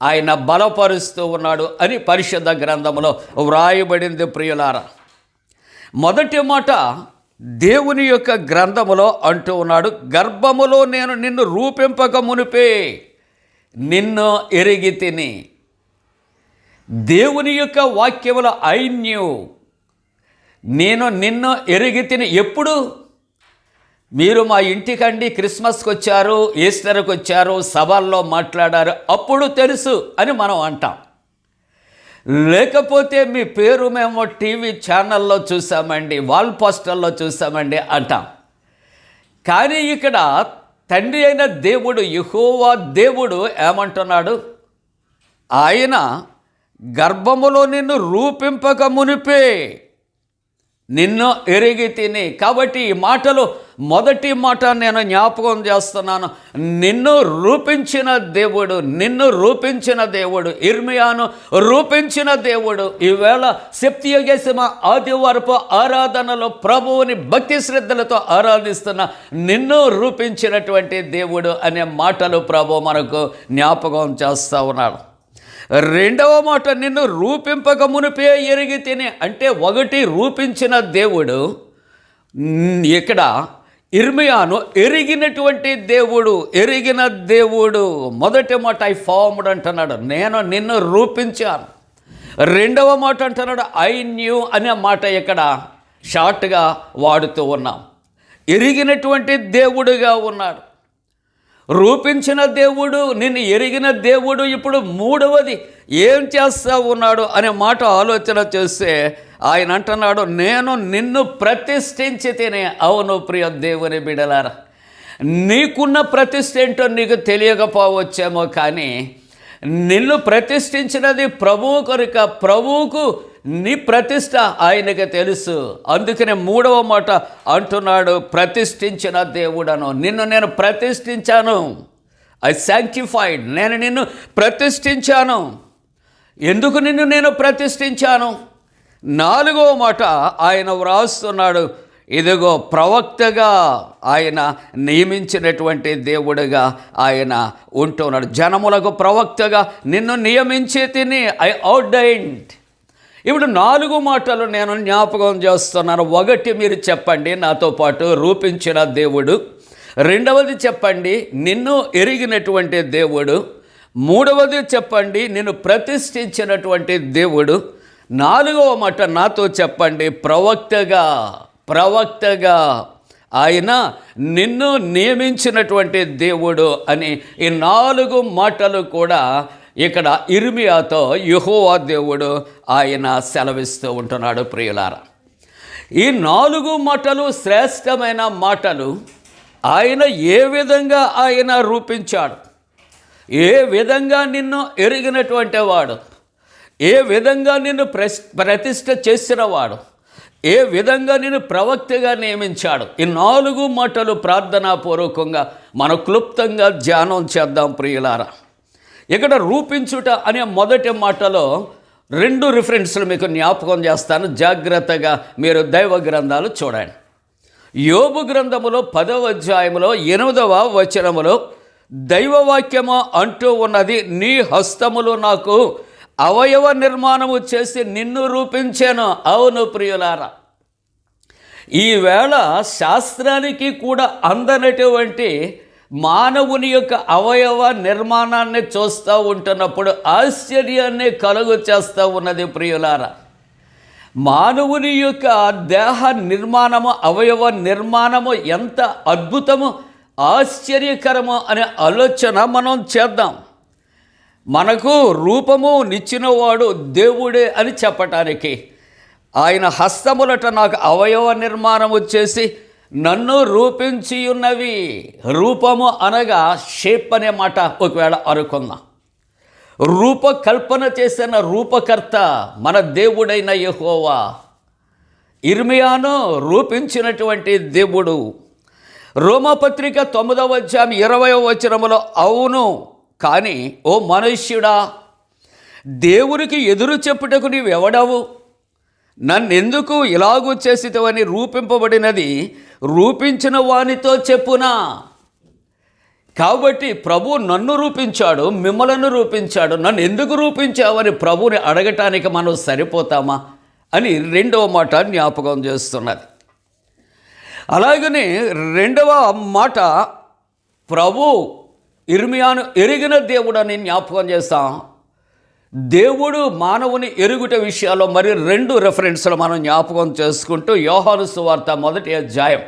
ఆయన బలపరుస్తూ ఉన్నాడు అని పరిశుద్ధ గ్రంథంలో వ్రాయబడింది ప్రియులారా. మొదటి మాట దేవుని యొక్క గ్రంథములో అంటూ ఉన్నాడు, గర్భములో నేను నిన్ను రూపింపక మునిపే నిన్ను ఎరిగి తిని. దేవుని యొక్క వాక్యములో ఐ న్యూ, నేను నిన్ను ఎరిగి తిని. ఎప్పుడు మీరు మా ఇంటికండి క్రిస్మస్కి వచ్చారు, ఈస్టర్కి వచ్చారు, సభల్లో మాట్లాడారు, అప్పుడు తెలుసు అని మనం అంటాం. లేకపోతే మీ పేరు మేము టీవీ ఛానల్లో చూసామండి, వాల్ పోస్టర్లో చూసామండి అంటాం. కానీ ఇక్కడ తండ్రి అయిన దేవుడు యెహోవా దేవుడు ఏమంటున్నాడు, ఆయన గర్భములో నిన్ను రూపింపక మునిపే నిన్ను ఎరిగి తిని. కాబట్టి ఈ మాటలు మొదటి మాట నేను జ్ఞాపకం చేస్తున్నాను, నిన్ను రూపించిన దేవుడు, నిన్ను రూపించిన దేవుడు, ఇర్మియాను రూపించిన దేవుడు. ఈవేళ సెప్తియ గెసిమ ఆదివారపు ఆరాధనలో ప్రభువుని భక్తి శ్రద్ధలతో ఆరాధిస్తున్న నిన్ను రూపించినటువంటి దేవుడు అనే మాటలు ప్రభు మనకు జ్ఞాపకం చేస్తూ ఉన్నాడు. రెండవ మాట నిన్ను రూపింపక మునిపే ఎరిగి తిని అంటే, ఒకటి రూపించిన దేవుడు, ఇక్కడ ఇర్మియాను ఎరిగినటువంటి దేవుడు, ఎరిగిన దేవుడు. మొదటి మాట ఐ ఫార్మ్డ్ అంటున్నాడు, నేను నిన్ను రూపించాను. రెండవ మాట అంటున్నాడు ఐ న్యూ అనే మాట ఇక్కడ షార్ట్గా వాడుతూ ఉన్నాం. ఎరిగినటువంటి దేవుడుగా ఉన్నాడు, రూపించిన దేవుడు, నిన్ను ఎరిగిన దేవుడు. ఇప్పుడు మూడవది ఏం చేస్తూ ఉన్నాడు అనే మాట ఆలోచన చేస్తే ఆయన అంటున్నాడు, నేను నిన్ను ప్రతిష్ఠించి తినే. అవును ప్రియ దేవుని బిడలారా, నీకున్న ప్రతిష్ఠ ఏంటో నీకు తెలియకపోవచ్చేమో, కానీ నిన్ను ప్రతిష్ఠించినది ప్రభువు కనుక ప్రభువుకు నీ ప్రతిష్ట ఆయనకి తెలుసు. అందుకనే 3వ మాట అంటున్నాడు, ప్రతిష్ఠించిన దేవుడను, నిన్ను నేను ప్రతిష్ఠించాను. ఐ శాంక్టిఫైడ్, నేను నిన్ను ప్రతిష్ఠించాను. ఎందుకు నిన్ను నేను ప్రతిష్ఠించాను? 4వ మాట ఆయన వ్రాస్తున్నాడు, ఇదిగో ప్రవక్తగా ఆయన నియమించినటువంటి దేవుడిగా ఆయన ఉంటున్నాడు. జనములకు ప్రవక్తగా నిన్ను నియమించి తిని, ఐ ఆర్డైన్డ్. ఇప్పుడు 4 మాటలు నేను జ్ఞాపకం చేస్తున్నాను. 1 మీరు చెప్పండి నాతో పాటు, రూపించిన దేవుడు. 2వది చెప్పండి, నిన్ను ఎరిగినటువంటి దేవుడు. 3వది చెప్పండి, నిన్ను ప్రతిష్ఠించినటువంటి దేవుడు. 4వ మాట నాతో చెప్పండి, ప్రవక్తగా ఆయన నిన్ను నియమించినటువంటి దేవుడు అని. ఈ 4 మాటలు కూడా ఇక్కడ ఇర్మియాతో యెహోవా దేవుడు ఆయన సెలవిస్తూ ఉంటున్నాడు. ప్రియులారా, ఈ 4 మాటలు శ్రేష్టమైన మాటలు. ఆయన ఏ విధంగా ఆయన రూపించాడు, ఏ విధంగా నిన్ను ఎరిగినటువంటి వాడు, ఏ విధంగా నిన్ను ప్రతిష్ఠ చేసినవాడు, ఏ విధంగా నేను ప్రవక్తగా నియమించాడు. ఈ 4 మాటలు ప్రార్థనాపూర్వకంగా మనం క్లుప్తంగా ధ్యానం చేద్దాం ప్రియులారా. ఇక్కడ రూపించుట అనే మొదటి మాటలో 2 రిఫరెన్స్లు మీకు జ్ఞాపకం చేస్తాను. జాగ్రత్తగా మీరు దైవ గ్రంథాలు చూడండి. యోబు గ్రంథములో 10వ అధ్యాయములో 8వ వచనములో దైవవాక్యము అంటూ ఉన్నది, నీ హస్తములు నాకు అవయవ నిర్మాణము చేసి నిన్ను రూపించాను. అవును ప్రియులారా, ఈవేళ శాస్త్రానికి కూడా అందనటువంటి మానవుని యొక్క అవయవ నిర్మాణాన్ని చూస్తూ ఉంటున్నప్పుడు ఆశ్చర్యాన్ని కలుగు చేస్తూ ఉన్నది ప్రియులారా. మానవుని యొక్క దేహ నిర్మాణము, అవయవ నిర్మాణము ఎంత అద్భుతము, ఆశ్చర్యకరము అనే ఆలోచన మనం చేద్దాం. మనకు రూపము నిచ్చినవాడు దేవుడే అని చెప్పటానికి, ఆయన హస్తములట నాకు అవయవ నిర్మాణము చేసి నన్ను రూపించి ఉన్నవి. రూపము అనగా షేప్ అనే మాట ఒకవేళ అనుకుందాం. రూపకల్పన చేసిన రూపకర్త మన దేవుడైన యెహోవా. ఇర్మియాను రూపించినటువంటి దేవుడు. రోమపత్రిక 9వ అధ్యాయం 20వ వచనములో, అవును కానీ ఓ మనుష్యుడా, దేవునికి ఎదురు చెప్పుటకు నీవెవడవు? నన్నెందుకు ఇలాగూ చేసితవని రూపింపబడినది రూపించిన వానితో చెప్పునా. కాబట్టి ప్రభు నన్ను రూపించాడు, మిమ్మలను రూపించాడు, నన్ను ఎందుకు రూపించావని ప్రభుని అడగటానికి మనం సరిపోతామా అని 2వ మాట జ్ఞాపకం చేస్తున్నది. అలాగనే 2వ మాట, ప్రభు ఇర్మియాను ఎరిగిన దేవుడు అని జ్ఞాపకం చేస్తాం. దేవుడు మానవుని ఎరుగుట విషయాల్లో మరి 2 రెఫరెన్స్లు మనం జ్ఞాపకం చేసుకుంటూ, యోహాను సువార్త 1వ అధ్యాయం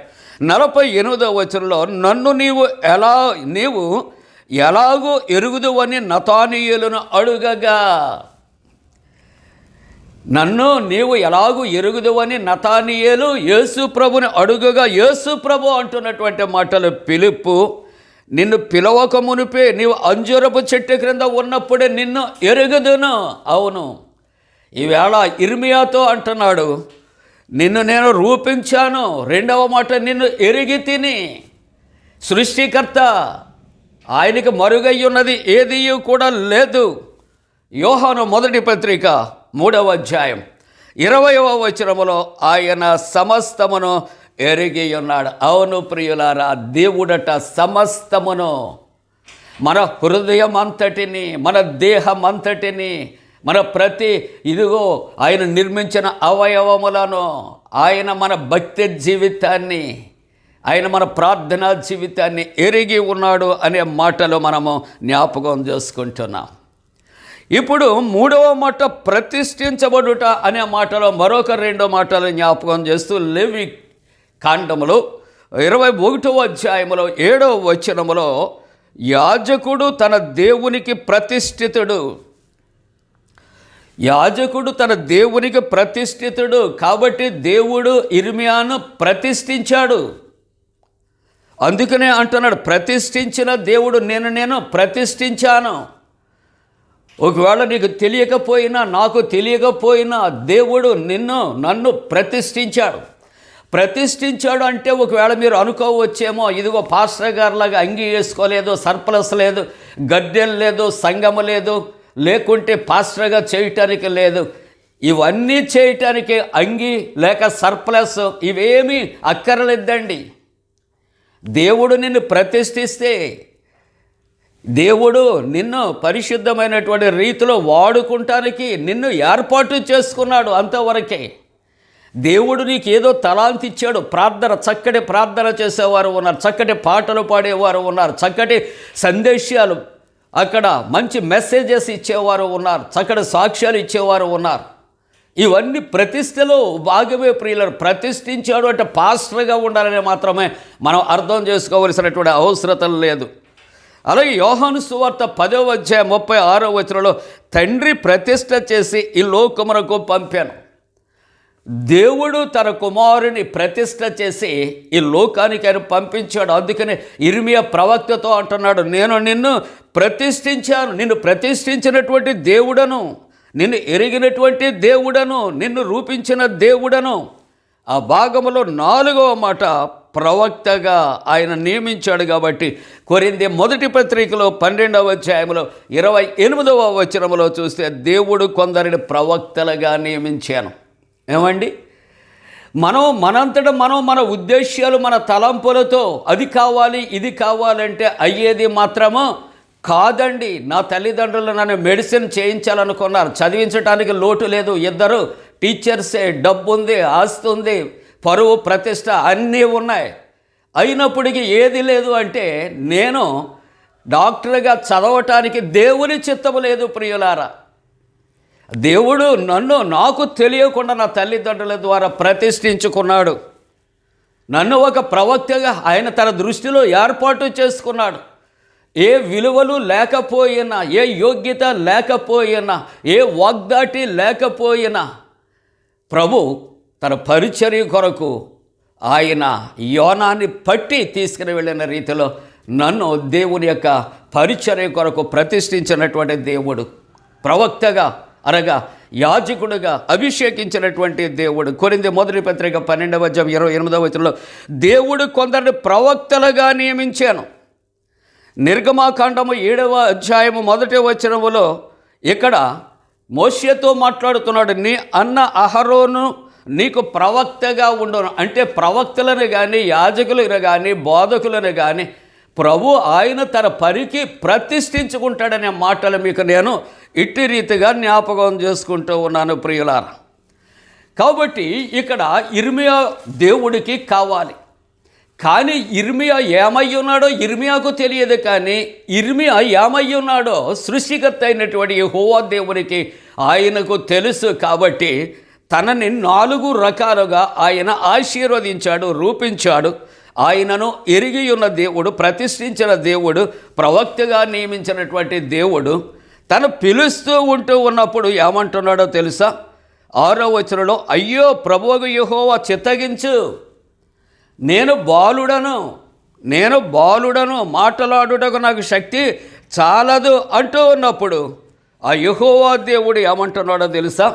48వ వచనంలో, నన్ను నీవు ఎలాగో ఎరుగుదువని నతానీయులను అడుగగా, నన్ను నీవు ఎలాగూ ఎరుగుదువని నతానీయేలు యేసు ప్రభుని అడుగగా, యేసు ప్రభు అంటున్నటువంటి మాటలు, పిలుపు నిన్ను పిలవక మునిపే నీవు అంజూరపు చెట్టు క్రింద ఉన్నప్పుడే నిన్ను ఎరుగుదును. అవును, ఈవేళ ఇర్మియాతో అంటున్నాడు, నిన్ను నేను రూపించాను. 2వ మాట, నిన్ను ఎరిగి తిని. సృష్టికర్త, ఆయనకి మరుగై ఉన్నది ఏదీ కూడా లేదు. యోహాను 1వ పత్రిక 3వ అధ్యాయం 20వ వచనములో ఆయన సమస్తమును ఎరిగి ఉన్నాడు. అవును ప్రియులారా, దేవుడట సమస్తమును, మన హృదయం అంతటిని, మన దేహం అంతటిని, మన ప్రతి ఇదిగో ఆయన నిర్మించిన అవయవములను, ఆయన మన భక్తి జీవితాన్ని, ఆయన మన ప్రార్థనా జీవితాన్ని ఎరిగి ఉన్నాడు అనే మాటలు మనము జ్ఞాపకం చేసుకుంటున్నాం. ఇప్పుడు 3వ మాట ప్రతిష్ఠించబడుట అనే మాటలో మరొక 2 మాటలు జ్ఞాపకం చేస్తూ, లేవి కాండములో 21వ అధ్యాయములో 7వ వచనములో, యాజకుడు తన దేవునికి ప్రతిష్ఠితుడు. యాజకుడు తన దేవునికి ప్రతిష్ఠితుడు కాబట్టి దేవుడు ఇర్మియాను ప్రతిష్ఠించాడు. అందుకనే అంటున్నాడు, ప్రతిష్ఠించిన దేవుడు నేను ప్రతిష్ఠించాను. ఒకవేళ నీకు తెలియకపోయినా, నాకు తెలియకపోయినా దేవుడు నన్ను ప్రతిష్ఠించాడు అంటే ఒకవేళ మీరు అనుకోవచ్చేమో, ఇదిగో పాస్టర్ గారిలాగా అంగీ వేసుకోలేదు, సర్ప్లస్ లేదు, గడ్డెలు లేదు, సంగము లేదు, లేకుంటే పాస్టర్గా చేయటానికి లేదు. ఇవన్నీ చేయటానికి అంగీ లేక సర్ప్లస్ ఇవేమీ అక్కర్లేదండి. దేవుడు నిన్ను ప్రతిష్ఠిస్తే, దేవుడు నిన్ను పరిశుద్ధమైనటువంటి రీతిలో వాడుకుంటానికి నిన్ను ఏర్పాటు చేసుకున్నాడు, అంతవరకే. దేవుడు నీకు ఏదో తలాంతి ఇచ్చాడు. చక్కటి ప్రార్థన చేసేవారు ఉన్నారు, చక్కటి పాటలు పాడేవారు ఉన్నారు, చక్కటి సందేశాలు అక్కడ మంచి మెసేజెస్ ఇచ్చేవారు ఉన్నారు, చక్కటి సాక్ష్యాలు ఇచ్చేవారు ఉన్నారు. ఇవన్నీ ప్రతిష్టలో భాగమే ప్రియులను. ప్రతిష్ఠించాడు అంటే పాస్టర్గా ఉండాలని మాత్రమే మనం అర్థం చేసుకోవలసినటువంటి అవసరం లేదు. అలాగే యోహాను సువార్త 10:36 తండ్రి ప్రతిష్ఠ చేసి ఈ లోకమునకు పంపాను. దేవుడు తన కుమారుని ప్రతిష్ఠ చేసి ఈ లోకానికి ఆయన పంపించాడు. అందుకనే ఇర్మియా ప్రవక్తతో అంటున్నాడు, నేను నిన్ను ప్రతిష్ఠించాను, నిన్ను ప్రతిష్ఠించినటువంటి దేవుడను, నిన్ను ఎరిగినటువంటి దేవుడను, నిన్ను రూపించిన దేవుడను. ఆ భాగంలో 4వ మాట ప్రవక్తగా ఆయన నియమించాడు. కాబట్టి కొరింథీ మొదటి పత్రికలో 12వ అధ్యాయంలో 28వ వచనంలో చూస్తే దేవుడు కొందరిని ప్రవక్తలుగా నియమించాను. ఏమండి, మనంతటా మనం మన ఉద్దేశాలు, మన తలంపులతో అది కావాలి ఇది కావాలంటే అయ్యేది మాత్రమో కాదండి. నా తల్లిదండ్రులు నన్ను మెడిసిన్ చేయించాలనుకున్నారు, చదివించడానికి లోటు లేదు, 2 టీచర్సే, డబ్బు ఉంది, ఆస్తి ఉంది, పరువు ప్రతిష్ట అన్నీ ఉన్నాయి. అయినప్పటికీ ఏది లేదు అంటే నేను డాక్టర్గా చదవటానికి దేవుని చిత్తము లేదు. ప్రియులారా, దేవుడు నాకు తెలియకుండా నా తల్లిదండ్రుల ద్వారా ప్రతిష్ఠించుకున్నాడు. నన్ను ఒక ప్రవక్తగా ఆయన తన దృష్టిలో ఏర్పాటు చేసుకున్నాడు. ఏ విలువలు లేకపోయినా, ఏ యోగ్యత లేకపోయినా, ఏ వాగ్దాటి లేకపోయినా ప్రభు తన పరిచర్య కొరకు ఆయన యోనాన్ని పట్టి తీసుకుని వెళ్ళిన రీతిలో నన్ను దేవుని యొక్క పరిచర్య కొరకు ప్రతిష్ఠించినటువంటి దేవుడు, ప్రవక్తగా అనగా యాజకుడుగా అభిషేకించినటువంటి దేవుడు. కొరింథీ మొదటి పత్రిక 12:28 దేవుడు కొందరిని ప్రవక్తలుగా నియమించాను. నిర్గమాకాండము 7వ అధ్యాయము 1వ వచనములో ఇక్కడ మోషేతో మాట్లాడుతున్నాడు, నీ అన్న అహరోను నీకు ప్రవక్తగా ఉండును. అంటే ప్రవక్తలను కానీ, యాజకులను కానీ, బోధకులను కానీ ప్రభు ఆయన తన పనికి ప్రతిష్ఠించుకుంటాడనే మాటలు మీకు నేను ఇట్టి రీతిగా జ్ఞాపకం చేసుకుంటూ ఉన్నాను ప్రియులారా. కాబట్టి ఇక్కడ ఇర్మియా దేవుడికి కావాలి. కానీ ఇర్మియా ఏమై ఉన్నాడో ఇర్మియాకు తెలియదు. కానీ ఇర్మియా ఏమై ఉన్నాడో సృష్టికర్త అయినటువంటి యెహోవా దేవునికి ఆయనకు తెలుసు. కాబట్టి తనని 4 రకాలుగా ఆయన ఆశీర్వదించాడు, రూపించాడు. ఆయనను ఎరిగి ఉన్న దేవుడు, ప్రతిష్ఠించిన దేవుడు, ప్రవక్తగా నియమించినటువంటి దేవుడు తను పిలుస్తూ ఉన్నప్పుడు ఏమంటున్నాడో తెలుసా? 6వ వచనంలో, అయ్యో ప్రభువు యెహోవా చిత్తగించు, నేను బాలుడను మాట్లాడుటకు నాకు శక్తి చాలదు అంటూ ఉన్నప్పుడు ఆ యెహోవా దేవుడు ఏమంటున్నాడో తెలుసా?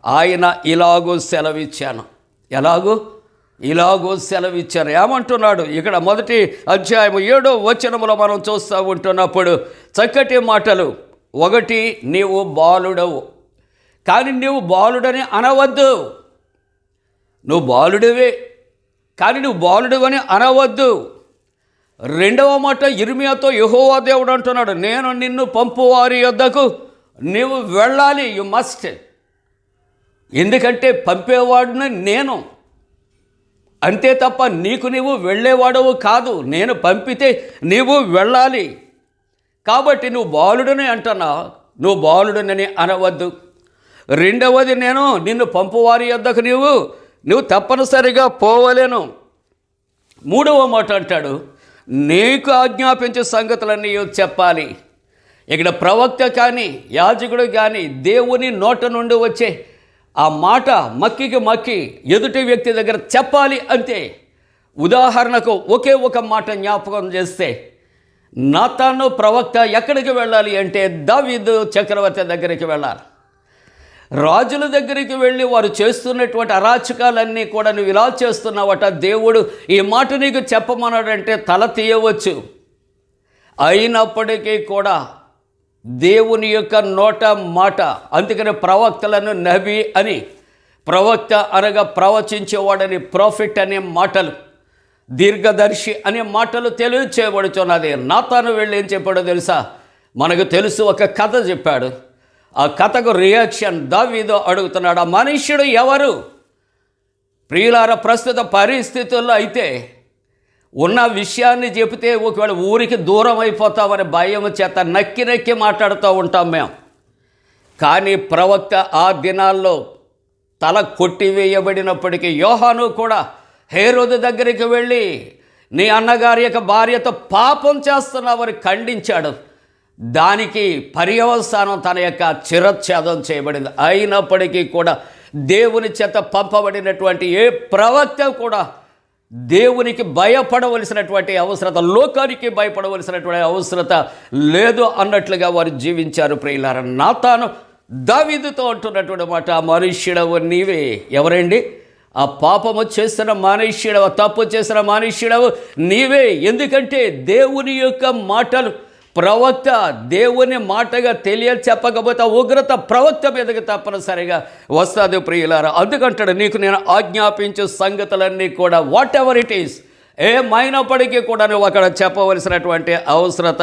ఆయన ఇలాగూ సెలవిచ్చాను. ఇలాగూ సెలవిచ్చాను. ఏమంటున్నాడు? ఇక్కడ మొదటి అధ్యాయం 7వ వచనములో మనం చూస్తూ ఉంటున్నప్పుడు చక్కటి మాటలు. 1, నీవు బాలుడవు, కానీ నీవు బాలుడని అనవద్దు. నువ్వు బాలుడివే, కానీ నువ్వు బాలుడివని అనవద్దు. 2వ మాట ఇర్మియాతో యెహోవా దేవుడు అంటున్నాడు, నేను నిన్ను పంపువారి యొద్దకు నీవు వెళ్ళాలి. You must. ఎందుకంటే పంపేవాడిని నేను, అంతే తప్ప నీవు వెళ్ళేవాడవు కాదు. నేను పంపితే నీవు వెళ్ళాలి. కాబట్టి నువ్వు బాలుడని అంటున్నావు, నువ్వు బాలుడనని అనవద్దు. 2వది, నేను నిన్ను పంపువారి యొద్దకు నువ్వు తప్పనిసరిగా పోవలేను. 3వ మాట అంటాడు, నీకు ఆజ్ఞాపించే సంగతులన్నీ చెప్పాలి. ఇక్కడ ప్రవక్త కానీ, యాజకుడు కానీ దేవుని నోట నుండి వచ్చే ఆ మాట మక్కి ఎదుటి వ్యక్తి దగ్గర చెప్పాలి అంతే. ఉదాహరణకు ఒకే ఒక మాట జ్ఞాపకం చేస్తే, నాతాను ప్రవక్త ఎక్కడికి వెళ్ళాలి అంటే దావీదు చక్రవర్తి దగ్గరికి వెళ్ళాలి. రాజుల దగ్గరికి వెళ్ళి వారు చేస్తున్నటువంటి అరాచకాలన్నీ కూడా నువ్వు ఇలా చేస్తున్నావట, దేవుడు ఈ మాట నీకు చెప్పమన్నాడంటే తల తీయవచ్చు. అయినప్పటికీ కూడా దేవుని యొక్క నోట మాట, అందుకని ప్రవక్తలను నబి అని, ప్రవక్త అనగా ప్రవచించేవాడని, ప్రాఫిట్ అనే మాటలు, దీర్ఘదర్శి అనే మాటలు తెలియచేయబడుతున్నది. నాతాను వెళ్ళి ఏం చెప్పాడో తెలుసా? మనకు తెలుసు, ఒక కథ చెప్పాడు. ఆ కథకు రియాక్షన్ దావీదు అడుగుతున్నాడు, ఆ మనుష్యుడు ఎవరు? ప్రియులార, ప్రస్తుత పరిస్థితుల్లో అయితే ఉన్న విషయాన్ని చెబితే ఒకవేళ ఊరికి దూరం అయిపోతామని భయం చేత నక్కి నక్కి మాట్లాడుతూ ఉంటాం మేము. కానీ ప్రవక్త ఆ దినాల్లో తల కొట్టివేయబడినప్పటికీ యోహాను కూడా హేరోదు దగ్గరికి వెళ్ళి నీ అన్నగారి యొక్క భార్యతో పాపం చేస్తున్నావని ఖండించాడు. దానికి పర్యవసానం తన యొక్క చిరచ్ఛేదం చేయబడింది. అయినప్పటికీ కూడా దేవుని చేత పంపబడినటువంటి ఏ ప్రవక్త కూడా దేవునికి భయపడవలసినటువంటి అవసరత, లోకానికి భయపడవలసినటువంటి అవసరత లేదు అన్నట్లుగా వారు జీవించారు. ప్రియులారా, నాతాను దావీదుతో అంటున్నటువంటి మాట, మనుష్యుడవు నీవే. ఎవరండి? ఆ పాపము చేసిన మనుష్యుడవు, తప్పు చేసిన మనుష్యుడవు నీవే. ఎందుకంటే దేవుని యొక్క మాటలు, ప్రవక్త దేవుని మాటగా చెప్పకపోతే ఉగ్రత ప్రవక్త మీదకి తప్పనిసరిగా వస్తుంది. ప్రియులారా, అందుకంటాడు, నీకు నేను ఆజ్ఞాపించే సంగతులన్నీ కూడా వాట్ ఎవర్ ఇట్ ఈస్, ఏమైనప్పటికీ కూడా నువ్వు అక్కడ చెప్పవలసినటువంటి అవసరత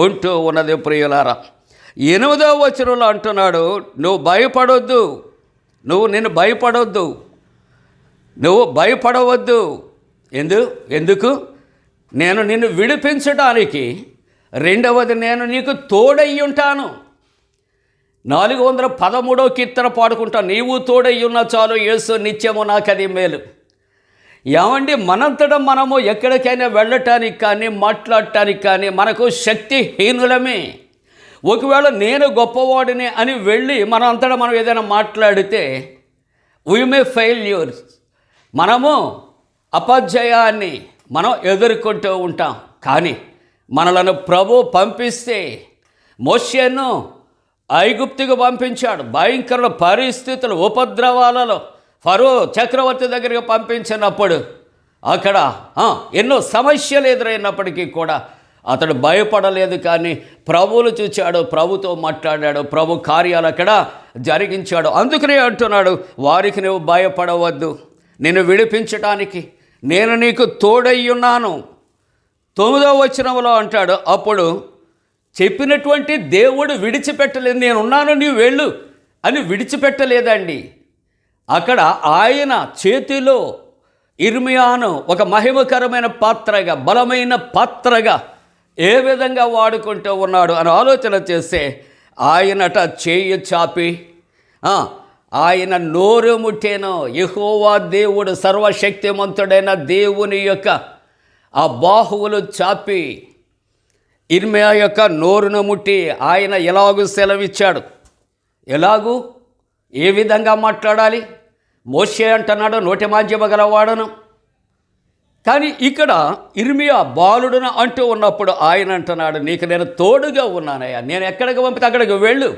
ఉంటూ ఉన్నది. ప్రియులారా, 8వ వచనంలో అంటున్నాడు, నువ్వు భయపడొద్దు, నిన్ను భయపడొద్దు, నువ్వు భయపడవద్దు. ఎందుకు? నేను నిన్ను విడిపించడానికి, రెండవది నేను నీకు తోడై ఉంటాను. 413వ కీర్తన పాడుకుంటా, నీవు తోడై ఉన్న చాలు యేసు నిత్యము నాకది మేలు. ఏమండి, మనంతటా మనము ఎక్కడికైనా వెళ్ళటానికి కానీ మాట్లాడటానికి కానీ మనకు శక్తిహీనులమే. ఒకవేళ నేను గొప్పవాడిని అని వెళ్ళి మనంతటా మనం ఏదైనా మాట్లాడితే వీ మే ఫెయిల్యూర్స్, మనము అపజయాన్ని మనం ఎదుర్కొంటూ ఉంటాం. కానీ మనలను ప్రభు పంపిస్తే, మోషేను ఐగుప్తుకు పంపించాడు. భయంకర పరిస్థితులు, ఉపద్రవాలలో ఫరో చక్రవర్తి దగ్గరికి పంపించినప్పుడు అక్కడ ఎన్నో సమస్యలు ఎదురైనప్పటికీ కూడా అతడు భయపడలేదు. కానీ ప్రభువును చూచాడు, ప్రభుతో మాట్లాడాడు, ప్రభు కార్యాలు అక్కడ జరిగించాడు. అందుకనే అంటున్నాడు, వారికి నువ్వు భయపడవద్దు, నిన్ను విడిపించడానికి నేను నీకు తోడై ఉన్నాను. 9వ వచనంలో అంటాడు, అప్పుడు చెప్పినటువంటి దేవుడు విడిచిపెట్టలేదు, నేనున్నాను నీవు వెళ్ళు అని విడిచిపెట్టలేదండి. అక్కడ ఆయన చేతిలో ఇర్మియాను ఒక మహిమకరమైన పాత్రగా, బలమైన పాత్రగా ఏ విధంగా వాడుకుంటూ ఉన్నాడు అని ఆలోచన చేస్తే, ఆయనట చేయి చాపి ఆయన నోరు ముట్టేను. యెహోవా దేవుడు, సర్వశక్తిమంతుడైన దేవుని యొక్క ఆ బాహువులు చాపి ఇర్మియా యొక్క నోరును ముట్టి ఆయన ఎలాగూ సెలవిచ్చాడు. ఎలాగూ, ఏ విధంగా మాట్లాడాలి? మోషే అంటున్నాడు, నోటి మాధ్యమ గలవాడను. కానీ ఇక్కడ ఇర్మియా బాలుడును అంటూ ఉన్నప్పుడు ఆయన అంటున్నాడు, నీకు నేను తోడుగా ఉన్నానయ్యా, నేను ఎక్కడికి పంపితే అక్కడికి వెళ్ళు,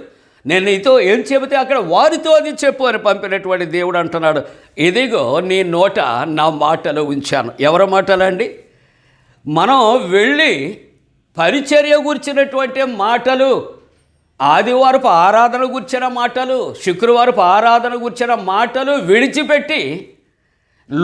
నేను నీతో ఏం చెబితే అక్కడ వారితో అది చెప్పు అని పంపినటువంటి దేవుడు అంటున్నాడు, ఇదిగో నీ నోట నా మాటలు ఉంచాను. ఎవరి మాటలండి? మనం వెళ్ళి పరిచర్య గుర్చినటువంటి మాటలు, ఆదివారపు ఆరాధన గుర్చిన మాటలు, శుక్రవారపు ఆరాధన గుర్చిన మాటలు విడిచిపెట్టి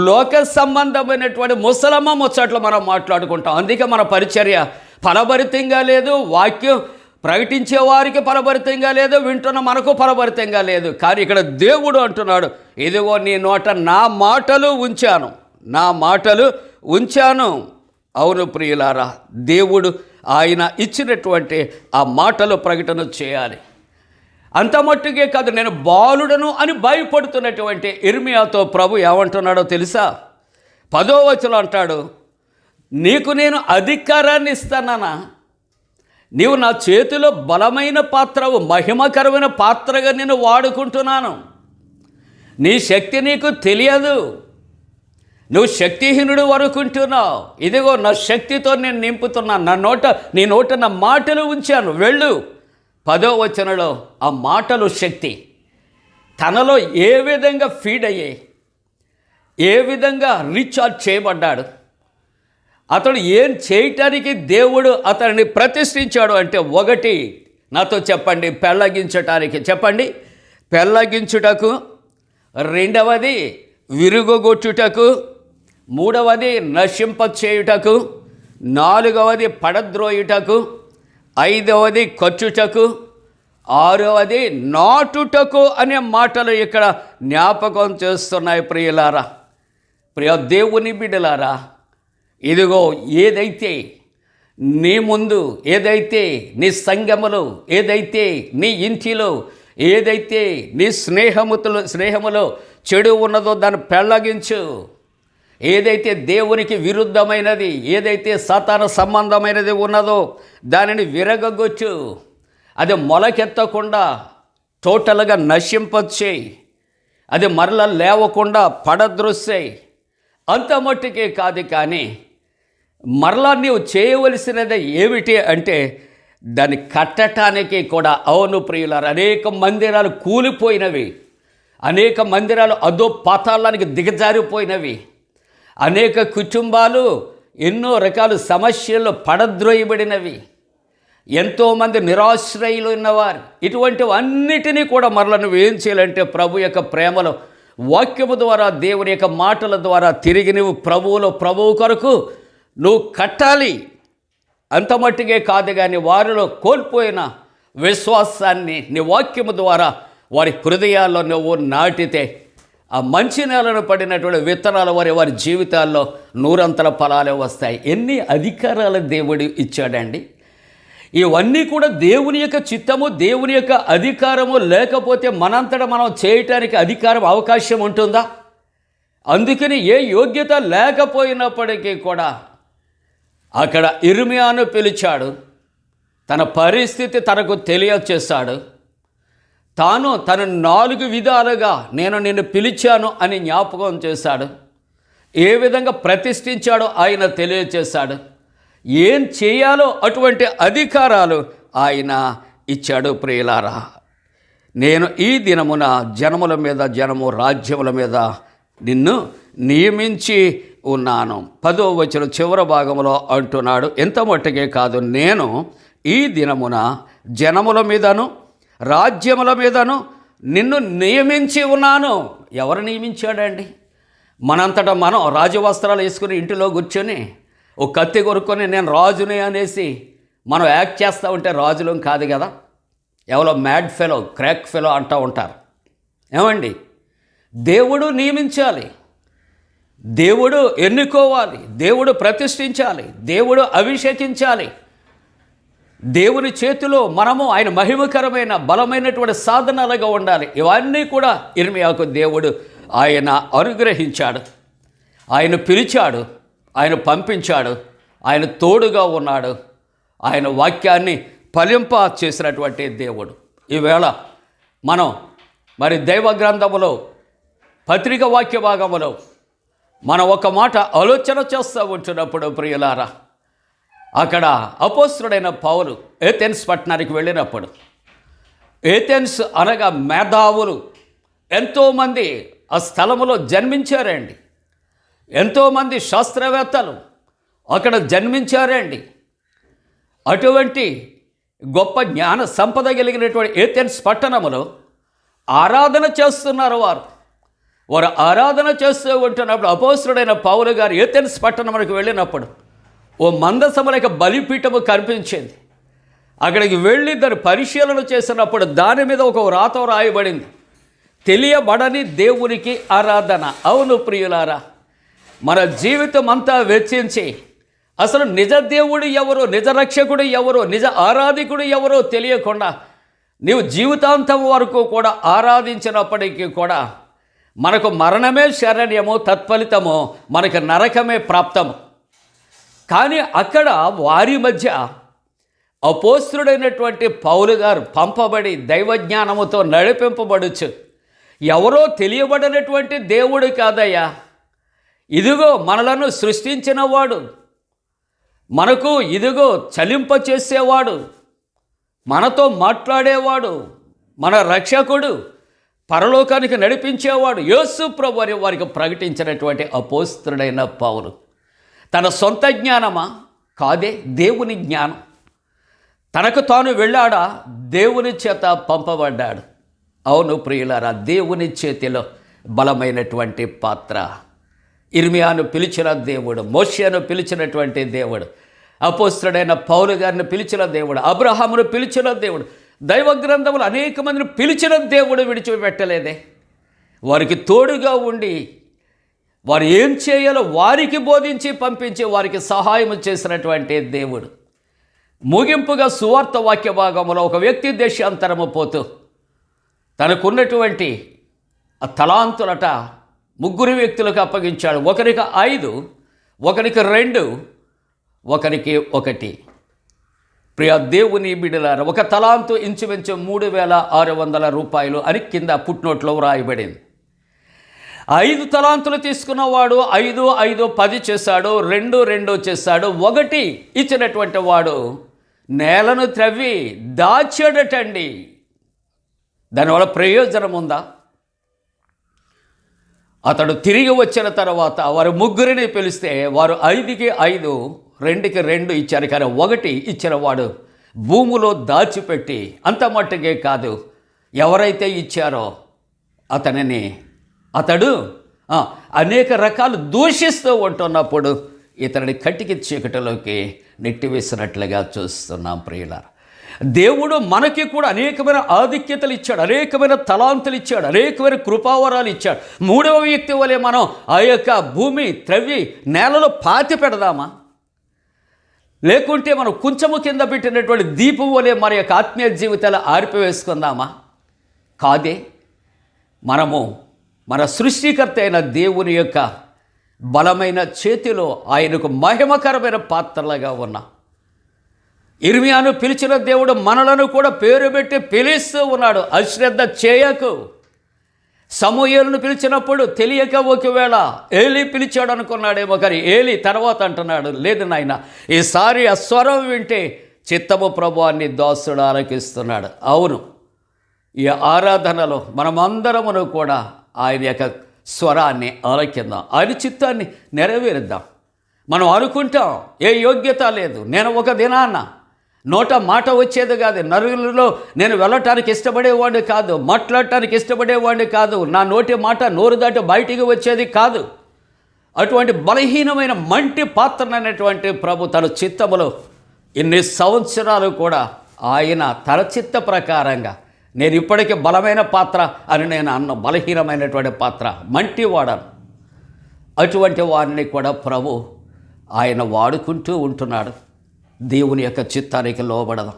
లోక సంబంధమైనటువంటి ముసలమ్మ ముచ్చట్లు మనం మాట్లాడుకుంటాం. అందుకే మన పరిచర్య ఫలభరితంగా లేదు, వాక్యం ప్రకటించే వారికి ఫలభరితంగా లేదు, వింటున్న మనకు ఫలభరితంగా లేదు. కానీ ఇక్కడ దేవుడు అంటున్నాడు, ఇదిగో నీ నోట నా మాటలు ఉంచాను, నా మాటలు ఉంచాను. అవును ప్రియులారా, దేవుడు ఆయన ఇచ్చినటువంటి ఆ మాటలు ప్రకటన చేయాలి. అంత మట్టుకే కాదు, నేను బాలుడను అని భయపడుతున్నటువంటి ఇర్మియాతో ప్రభు ఏమంటున్నాడో తెలుసా? 10వ వచనం అంటాడు, నీకు నేను అధికారాన్ని ఇస్తానా, నీవు నా చేతిలో బలమైన పాత్రవు, మహిమకరమైన పాత్రగా నేను వాడుకుంటున్నాను. నీ శక్తి నీకు తెలియదు, నువ్వు శక్తిహీనుడు వరకుంటున్నావు. ఇదిగో నా శక్తితో నేను నింపుతున్నాను, నీ నోట నా మాటలు ఉంచాను, వెళ్ళు. 10వ వచనంలో ఆ మాటలు శక్తి తనలో ఏ విధంగా ఫీడ్ అయ్యాయి, ఏ విధంగా రీఛార్జ్ చేయబడ్డాడు, అతడు ఏం చేయటానికి దేవుడు అతన్ని ప్రతిష్ఠించాడు అంటే, ఒకటి నాతో చెప్పండి, పెళ్ళగించటానికి. చెప్పండి, పెళ్ళగించుటకు. రెండవది విరుగొట్టుటకు. మూడవది నశింపచేయుటకు. నాలుగవది పడద్రోయుటకు. ఐదవది ఖర్చుటకు. ఆరవది నాటుటకు అనే మాటలు ఇక్కడ జ్ఞాపకం చేస్తున్నాయి. ప్రియులారా, ప్రియ దేవుని బిడ్డలారా, ఇదిగో ఏదైతే నీ ముందు, ఏదైతే నీ సంఘములో, ఏదైతే నీ ఇంటిలో, ఏదైతే నీ స్నేహములో చెడు ఉన్నదో దాన్ని పెళ్ళగించు. ఏదైతే దేవునికి విరుద్ధమైనది, ఏదైతే సాతాను సంబంధమైనది ఉన్నదో దానిని విరగగొచ్చు. అది మొలకెత్తకుండా టోటల్గా నశింపచేయి. అది మరలా లేవకుండా పడద్రోసేయి. అంత మట్టుకే కాదు, కానీ మరలా నీవు చేయవలసినది ఏమిటి అంటే దాన్ని కట్టడానికి కూడా. అవును ప్రియులారు, అనేక మందిరాలు కూలిపోయినవి, అనేక మందిరాలు అదో పాతాళానికి దిగజారిపోయినవి, అనేక కుటుంబాలు ఎన్నో రకాల సమస్యల్లో పడద్రోయబడినవి, ఎంతోమంది నిరాశ్రయులు ఉన్నవారు. ఇటువంటివన్నిటినీ కూడా మరలా నువ్వు ఏం చేయాలంటే ప్రభు యొక్క ప్రేమలో, వాక్యము ద్వారా, దేవుని యొక్క మాటల ద్వారా తిరిగి నువ్వు ప్రభువు కొరకు నువ్వు కట్టాలి. అంత మట్టుకే కాదు, కానీ వారిలో కోల్పోయిన విశ్వాసాన్ని నీ వాక్యము ద్వారా వారి హృదయాల్లో నువ్వు నాటితే ఆ మంచి నేలను పడినటువంటి విత్తనాలు వారి జీవితాల్లో నూరంతల ఫలాలే వస్తాయి. ఎన్ని అధికారాలు దేవుడు ఇచ్చాడండి! ఇవన్నీ కూడా దేవుని యొక్క చిత్తము, దేవుని యొక్క అధికారము. లేకపోతే మనంతటా మనం చేయటానికి అధికారం, అవకాశం ఉంటుందా? అందుకని ఏ యోగ్యత లేకపోయినప్పటికీ కూడా అక్కడ ఇర్మియాను పిలిచాడు. తన పరిస్థితి తనకు తెలియచేశాడు. తను 4 విధాలుగా నేను నిన్ను పిలిచాను అని జ్ఞాపకం చేశాడు. ఏ విధంగా ప్రతిష్ఠించాడో ఆయన తెలియచేశాడు. ఏం చేయాలో అటువంటి అధికారాలు ఆయన ఇచ్చాడు. ప్రియులారా, నేను ఈ దినమున జనముల మీద జనము, రాజ్యముల మీద నిన్ను నియమించి ఉన్నాను. 10వ వచనం చివరి భాగంలో అంటున్నాడు, ఎంత మట్టుకే కాదు, నేను ఈ దినమున జనముల మీదను రాజ్యముల మీదను నిన్ను నియమించి ఉన్నాను. ఎవరు నియమించాడండి? మనంతటా మనం రాజవస్త్రాలు వేసుకుని ఇంటిలో కూర్చొని ఒక కత్తి కొరుక్కొని నేను రాజునే అనేసి మనం యాక్ట్ చేస్తూ ఉంటే రాజులం కాదు కదా. ఎవరో మ్యాడ్ ఫెలో, క్రాక్ ఫెలో అంటూ ఉంటారు. ఏమండి, దేవుడు నియమించాలి, దేవుడు ఎన్నుకోవాలి, దేవుడు ప్రతిష్ఠించాలి, దేవుడు అభిషేకించాలి. దేవుని చేతిలో మనము ఆయన మహిమకరమైన బలమైనటువంటి సాధనాలుగా ఉండాలి. ఇవన్నీ కూడా ఇర్మియాకు దేవుడు ఆయన అనుగ్రహించాడు. ఆయన పిలిచాడు, ఆయన పంపించాడు, ఆయన తోడుగా ఉన్నాడు. ఆయన వాక్యాన్ని ఫలింప చేసినటువంటి దేవుడు. ఈవేళ మనం మరి దైవ గ్రంథములో పత్రిక వాక్య భాగములో మనం ఒక మాట ఆలోచన చేస్తూ ఉంటున్నప్పుడు ప్రియులారా, అక్కడ అపోస్తలుడైన పౌలు ఏథెన్స్ పట్టణానికి వెళ్ళినప్పుడు, ఏథెన్స్ అనగా మేధావులు ఎంతోమంది ఆ స్థలములో జన్మించారండి. ఎంతోమంది శాస్త్రవేత్తలు అక్కడ జన్మించారండి. అటువంటి గొప్ప జ్ఞాన సంపద కలిగినటువంటి ఏథెన్స్ పట్టణములో ఆరాధన చేస్తున్నారు. వారు ఆరాధన చేస్తూ ఉంటున్నప్పుడు అపోస్తలుడైన పౌలు గారు ఏథెన్స్ పట్టణములకు వెళ్ళినప్పుడు ఓ మందసములక బలిపీఠము కనిపించింది. అక్కడికి వెళ్ళి దాన్ని పరిశీలన చేసినప్పుడు దాని మీద ఒక వ్రాత రాయబడింది, తెలియబడని దేవునికి ఆరాధన. అవును ప్రియులారా, మన జీవితం అంతా వెచ్చించి అసలు నిజ దేవుడు ఎవరో, నిజ రక్షకుడు ఎవరో, నిజ ఆరాధికుడు ఎవరో తెలియకుండా నీవు జీవితాంతం వరకు కూడా ఆరాధించినప్పటికీ కూడా మనకు మరణమే శరణ్యము, తత్ఫలితము మనకు నరకమే ప్రాప్తము. కానీ అక్కడ వారి మధ్య అపోస్తలుడైనటువంటి పౌలు గారు పంపబడి దైవజ్ఞానముతో నడిపింపబడచ్చు. ఎవరో తెలియబడినటువంటి దేవుడు కాదయ్యా, ఇదిగో మనలను సృష్టించినవాడు, మనకు ఇదిగో చలింపచేసేవాడు, మనతో మాట్లాడేవాడు, మన రక్షకుడు, పరలోకానికి నడిపించేవాడు యేసు ప్రభు అని వారికి ప్రకటించినటువంటి అపోస్తలుడైన పౌలు తన సొంత జ్ఞానమా? కాదే, దేవుని జ్ఞానం. తనకు తాను వెళ్ళాడా? దేవుని చేత పంపబడ్డాడు. అవును ప్రియులారా, దేవుని చేతిలో బలమైనటువంటి పాత్ర. ఇర్మియాను పిలిచిన దేవుడు, మోషేను పిలిచినటువంటి దేవుడు, అపోస్తలుడైన పౌలు గారిని పిలిచిన దేవుడు, అబ్రహామును పిలిచిన దేవుడు, దైవ గ్రంథములు అనేక మందిని పిలిచిన దేవుడు విడిచిపెట్టలేదే. వారికి తోడుగా ఉండి వారు ఏం చేయాలో వారికి బోధించి పంపించి వారికి సహాయం చేసినటువంటి దేవుడు. ముగింపుగా సువార్త వాక్య భాగంలో ఒక వ్యక్తి దేశాంతరము పోతూ తనకున్నటువంటి ఆ తలాంతులట 3 వ్యక్తులకు అప్పగించాడు. ఒకరికి 5, ఒకరికి 2, ఒకరికి 1. ప్రియ దేవుని బిడ్డలారా, ఒక తలాంతు ఇంచుమించు 3,600 రూపాయలు అని కింద ఫుట్నోట్లో వ్రాయబడింది. 5 తలాంతులు తీసుకున్నవాడు 5, 5, 10 చేశాడు, 2, 2 చేశాడు. 1 ఇచ్చినటువంటి వాడు నేలను త్రవ్వి దాచాడటండి. దానివల్ల ప్రయోజనం ఉందా? అతడు తిరిగి వచ్చిన తర్వాత వారు 3 పిలిస్తే వారు 5కి 5, 2కి 2 ఇచ్చారు. కానీ 1 ఇచ్చిన వాడు భూమిలో దాచిపెట్టి, అంత మట్టుకే కాదు, ఎవరైతే ఇచ్చారో అతడు అనేక రకాలు దూషిస్తూ ఉంటున్నప్పుడు ఇతని కటికి చీకటిలోకి నెట్టివేసినట్లుగా చూస్తున్నాం ప్రియులారా. దేవుడు మనకి కూడా అనేకమైన ఆధిక్యతలు ఇచ్చాడు, అనేకమైన తలాంతులు ఇచ్చాడు, అనేకమైన కృపావరాలు ఇచ్చాడు. 3వ వ్యక్తి వలె మనం ఆ యొక్క భూమి త్రవ్వి నేలలో పాతి పెడదామా? లేకుంటే మనం కొంచెము కింద పెట్టినటువంటి దీపం వలె మన యొక్క ఆత్మీయ జీవితాలు ఆర్పివేసుకుందామా? కాదే. మనము మన సృష్టికర్త అయిన దేవుని యొక్క బలమైన చేతిలో ఆయనకు మహిమకరమైన పాత్రలుగా ఉన్నాం. ఇర్మియాను పిలిచిన దేవుడు మనలను కూడా పేరు పెట్టి పిలుస్తూ ఉన్నాడు. అశ్రద్ధ చేయకు. సమూయేలును పిలిచినప్పుడు తెలియక ఒకవేళ ఏలీ పిలిచాడు అనుకున్నాడేమో, కానీ ఏలీ తర్వాత అంటున్నాడు, లేదు నాయన, ఈసారి ఆ స్వరం వింటే చిత్తము ప్రభువాన్ని దాసుడు ఆలకిస్తున్నాడు. అవును, ఈ ఆరాధనలో మనమందరమును కూడా ఆయన యొక్క స్వరాన్ని ఆలకిద్దాం, ఆయన చిత్తాన్ని నెరవేరుద్దాం. మనం అనుకుంటాం ఏ యోగ్యత లేదు, నేను ఒక దినాన్న నోట మాట వచ్చేది కాదు, నరులలో నేను వెళ్ళటానికి ఇష్టపడేవాడిని కాదు, మాట్లాడటానికి ఇష్టపడేవాడిని కాదు, నా నోటి మాట నోరు దాటి బయటికి వచ్చేది కాదు. అటువంటి బలహీనమైన మంటి పాత్రనైనటువంటి ప్రభు తన చిత్తములో ఇన్ని సంవత్సరాలు కూడా ఆయన తన చిత్త ప్రకారంగా నేను ఇప్పటికీ బలమైన పాత్ర అని నేను అన్న బలహీనమైనటువంటి పాత్ర మంటి వాడను. అటువంటి వారిని కూడా ప్రభు ఆయన వాడుకుంటూ ఉంటున్నాడు. దేవుని యొక్క చిత్తానికి లోబడదాం.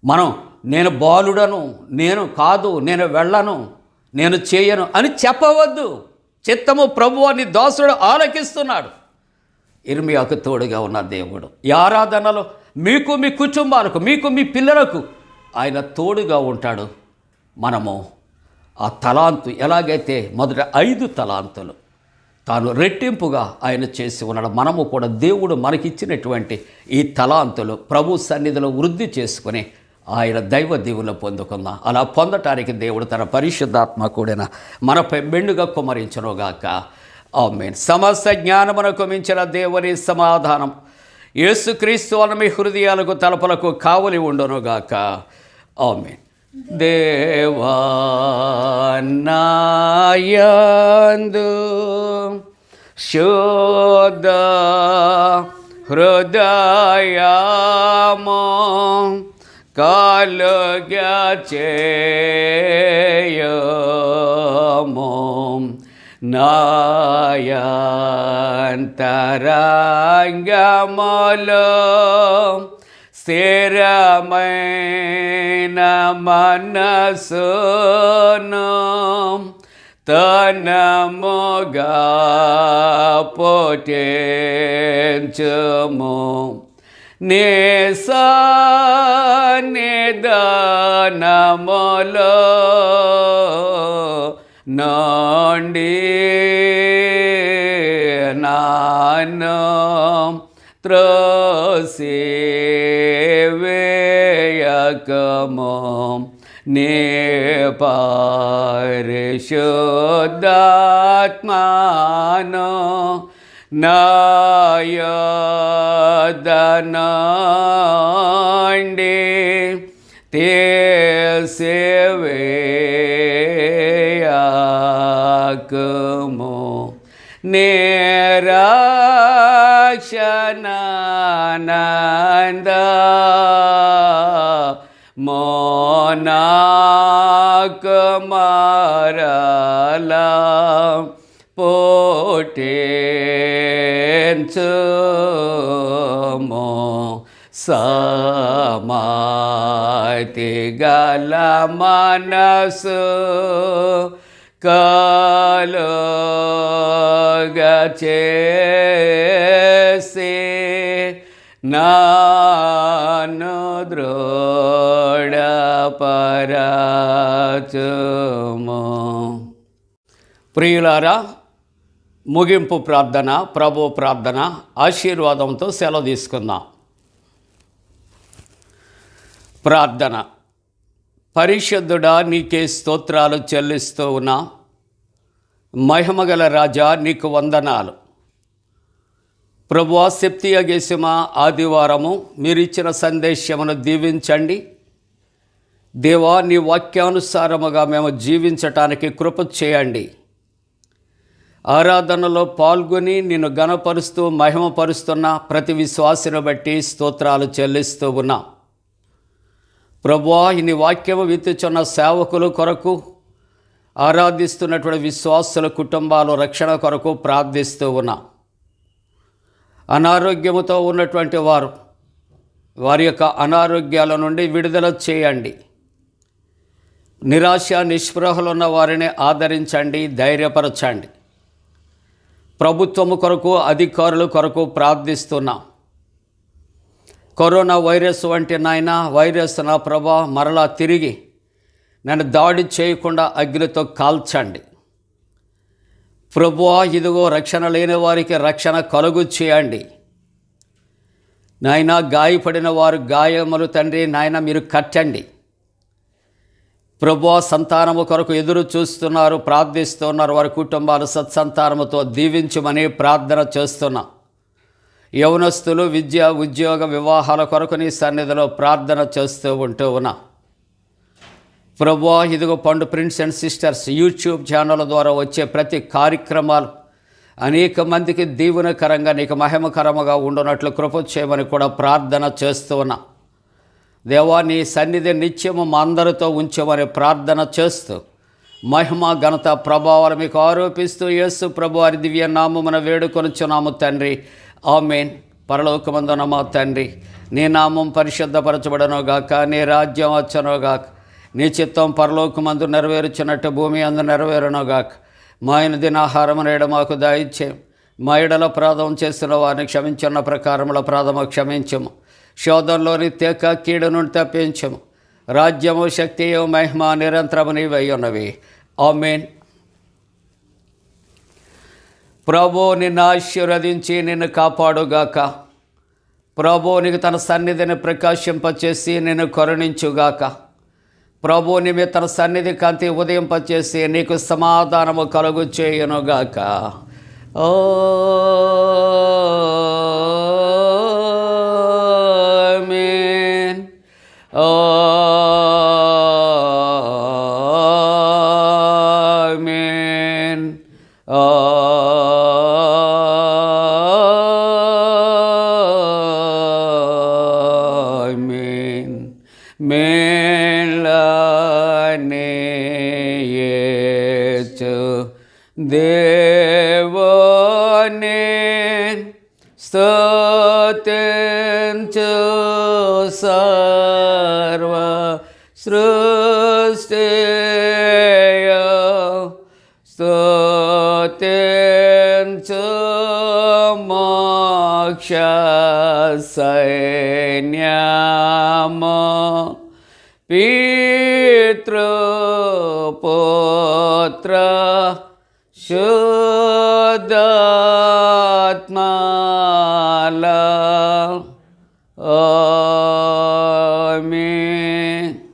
మనం నేను బాలుడను, నేను కాదు, నేను వెళ్ళను, నేను చేయను అని చెప్పవద్దు. చిత్తము ప్రభు అని దాసుడు ఆలకిస్తున్నాడు. ఇర్మియాకు తోడుగా ఉన్న దేవుడు ఈ ఆరాధనలో మీకు, మీ కుటుంబాలకు, మీకు, మీ పిల్లలకు ఆయన తోడుగా ఉంటాడు. మనము ఆ తలాంతు ఎలాగైతే మొదట 5 తలాంతులు తాను రెట్టింపుగా ఆయన చేసి ఉన్నాడు, మనము కూడా దేవుడు మనకిచ్చినటువంటి ఈ తలాంతులు ప్రభు సన్నిధిలో వృద్ధి చేసుకుని ఆయన దైవ దీవులు పొందుకుందాం. అలా పొందటానికి దేవుడు తన పరిశుద్ధాత్మ కూడిన మనపై మెండుగా కుమ్మరించునుగాక. ఆమేన్. సమస్త జ్ఞానమునకు మించిన దేవుని సమాధానం యేసుక్రీస్తు వలన మీ హృదయాలకు తలపులకు కావలి ఉండునుగాక. ఆమేన్. దేవా నాయందు శుద్ధ హృదయము కలుగ చేయము, నాయంతరంగములో స్థిరమైన మనసును తనముగా పుట్టించుము, నీ సన్నిధానములో నుండి నాను త్రోసివేయకము నీ పరిశుద్ధాత్మను నా యొద్ద నుండి తీసివేయకము నిరక్షణానంద మోనాకు మరలా పుట్టించుము సమాతి గల మనసు కలుగ చేసి నాను దృఢపరచుము. ప్రియులారా, ముగింపు ప్రార్థన, ప్రభు ప్రార్థన ఆశీర్వాదంతో సెలవు తీసుకుందాం. ప్రార్థన. పరిశుద్ధుడా, నీకే స్తోత్రాలు చెల్లిస్తూ ఉన్నా. మహిమగల రాజా, నీకు వందనాలు. ప్రభువా, సెప్తియా గెసిమ ఆదివారము మీరిచ్చిన సందేశమును దీవించండి. దేవా, నీ వాక్యానుసారముగా మేము జీవించటానికి కృప చేయండి. ఆరాధనలో పాల్గొని నిన్ను ఘనపరుస్తూ మహిమపరుస్తున్న ప్రతి విశ్వాసిని బట్టి స్తోత్రాలు చెల్లిస్తూ ఉన్నా. ప్రభువా, ఇన్ని వాక్యము విత్తుచున్న సేవకుల కొరకు, ఆరాధిస్తున్నటువంటి విశ్వాసుల కుటుంబాలు రక్షణ కొరకు ప్రార్థిస్తూ ఉన్నా. అనారోగ్యముతో ఉన్నటువంటి వారి యొక్క అనారోగ్యాల నుండి విడుదల చేయండి. నిరాశ నిస్పృహలు ఉన్న వారిని ఆదరించండి, ధైర్యపరచండి. ప్రభుత్వము కొరకు, అధికారుల కొరకు ప్రార్థిస్తున్నాం. కరోనా వైరస్ వంటి వైరస్ నా ప్రభా మరలా తిరిగి నన్ను దాడి చేయకుండా అగ్నితో కాల్చండి. ప్రభువా, ఇదిగో రక్షణ లేని వారికి రక్షణ కలుగు చేయండి. నాయనా, గాయపడిన వారు గాయములు తండ్రి నాయన మీరు కట్టండి. ప్రభువా, సంతానము కొరకు ఎదురు చూస్తున్నారు, ప్రార్థిస్తున్నారు. వారి కుటుంబాలు సత్సంతానముతో దీవించమని ప్రార్థన చేస్తున్నా. యవనస్తులు విద్య, ఉద్యోగ, వివాహాల కొరకు నీ సన్నిధిలో ప్రార్థన చేస్తూ ఉంటూ ఉన్నా. ప్రభువా, ఇదిగో పండు prince and sisters YouTube channel ద్వారా వచ్చే ప్రతి కార్యక్రమాలు అనేక మందికి దీవెనకరంగా, నీకు మహిమకరముగా ఉండునట్లు కృప చేయమని కూడా ప్రార్థన చేస్తూ ఉన్నా. దేవా, నీ సన్నిధి నిత్యము మా అందరితో ఉంచమని ప్రార్థన చేస్తూ మహిమ, ఘనత, ప్రభావాలు మీకు ఆరోపిస్తూ యేసు ప్రభు వారి దివ్య నామమున వేడుకొనుచున్నాము తండ్రి. ఆమేన్. పరలోకమందున మా తండ్రి, నీ నామం పరిశుద్ధపరచబడనుగాక, నీ రాజ్యం వచ్చనుగాక, నీ చిత్తం పరలోకమందు నెరవేర్చినట్టు భూమి అందు నెరవేరునుగాక. మా దినాహారము నేడు మాకు దయచేయం. మా ఎడల అపరాధం చేసిన వారిని క్షమించున్న ప్రకారముల అపరాధము క్షమించము. శోధంలోని తేక కీడు నుండి తప్పించము. రాజ్యము, శక్తియు, మహిమ నిరంతరము నీవై ఉన్నవి. ఆమేన్. ప్రభు నిన్ను ఆశీర్వదించి నిన్ను కాపాడుగాక. ప్రభు నీకు తన సన్నిధిని ప్రకాశింపచేసి నిన్ను కరుణించుగాక. ప్రభు నీ మీద తన సన్నిధి కాంతి ఉదయింపచేసి నీకు సమాధానము కలుగు చేయునుగాక. ఆమేన్. ఆమేన్. ఆమేన్. మేలనేయేచు దేవుని స్తుతించు సర్వ సృష్టియు స్తుతించు మోక్ష సైన్యము పితృపుత్ర శుద్ధాత్మాల ఆమేన్.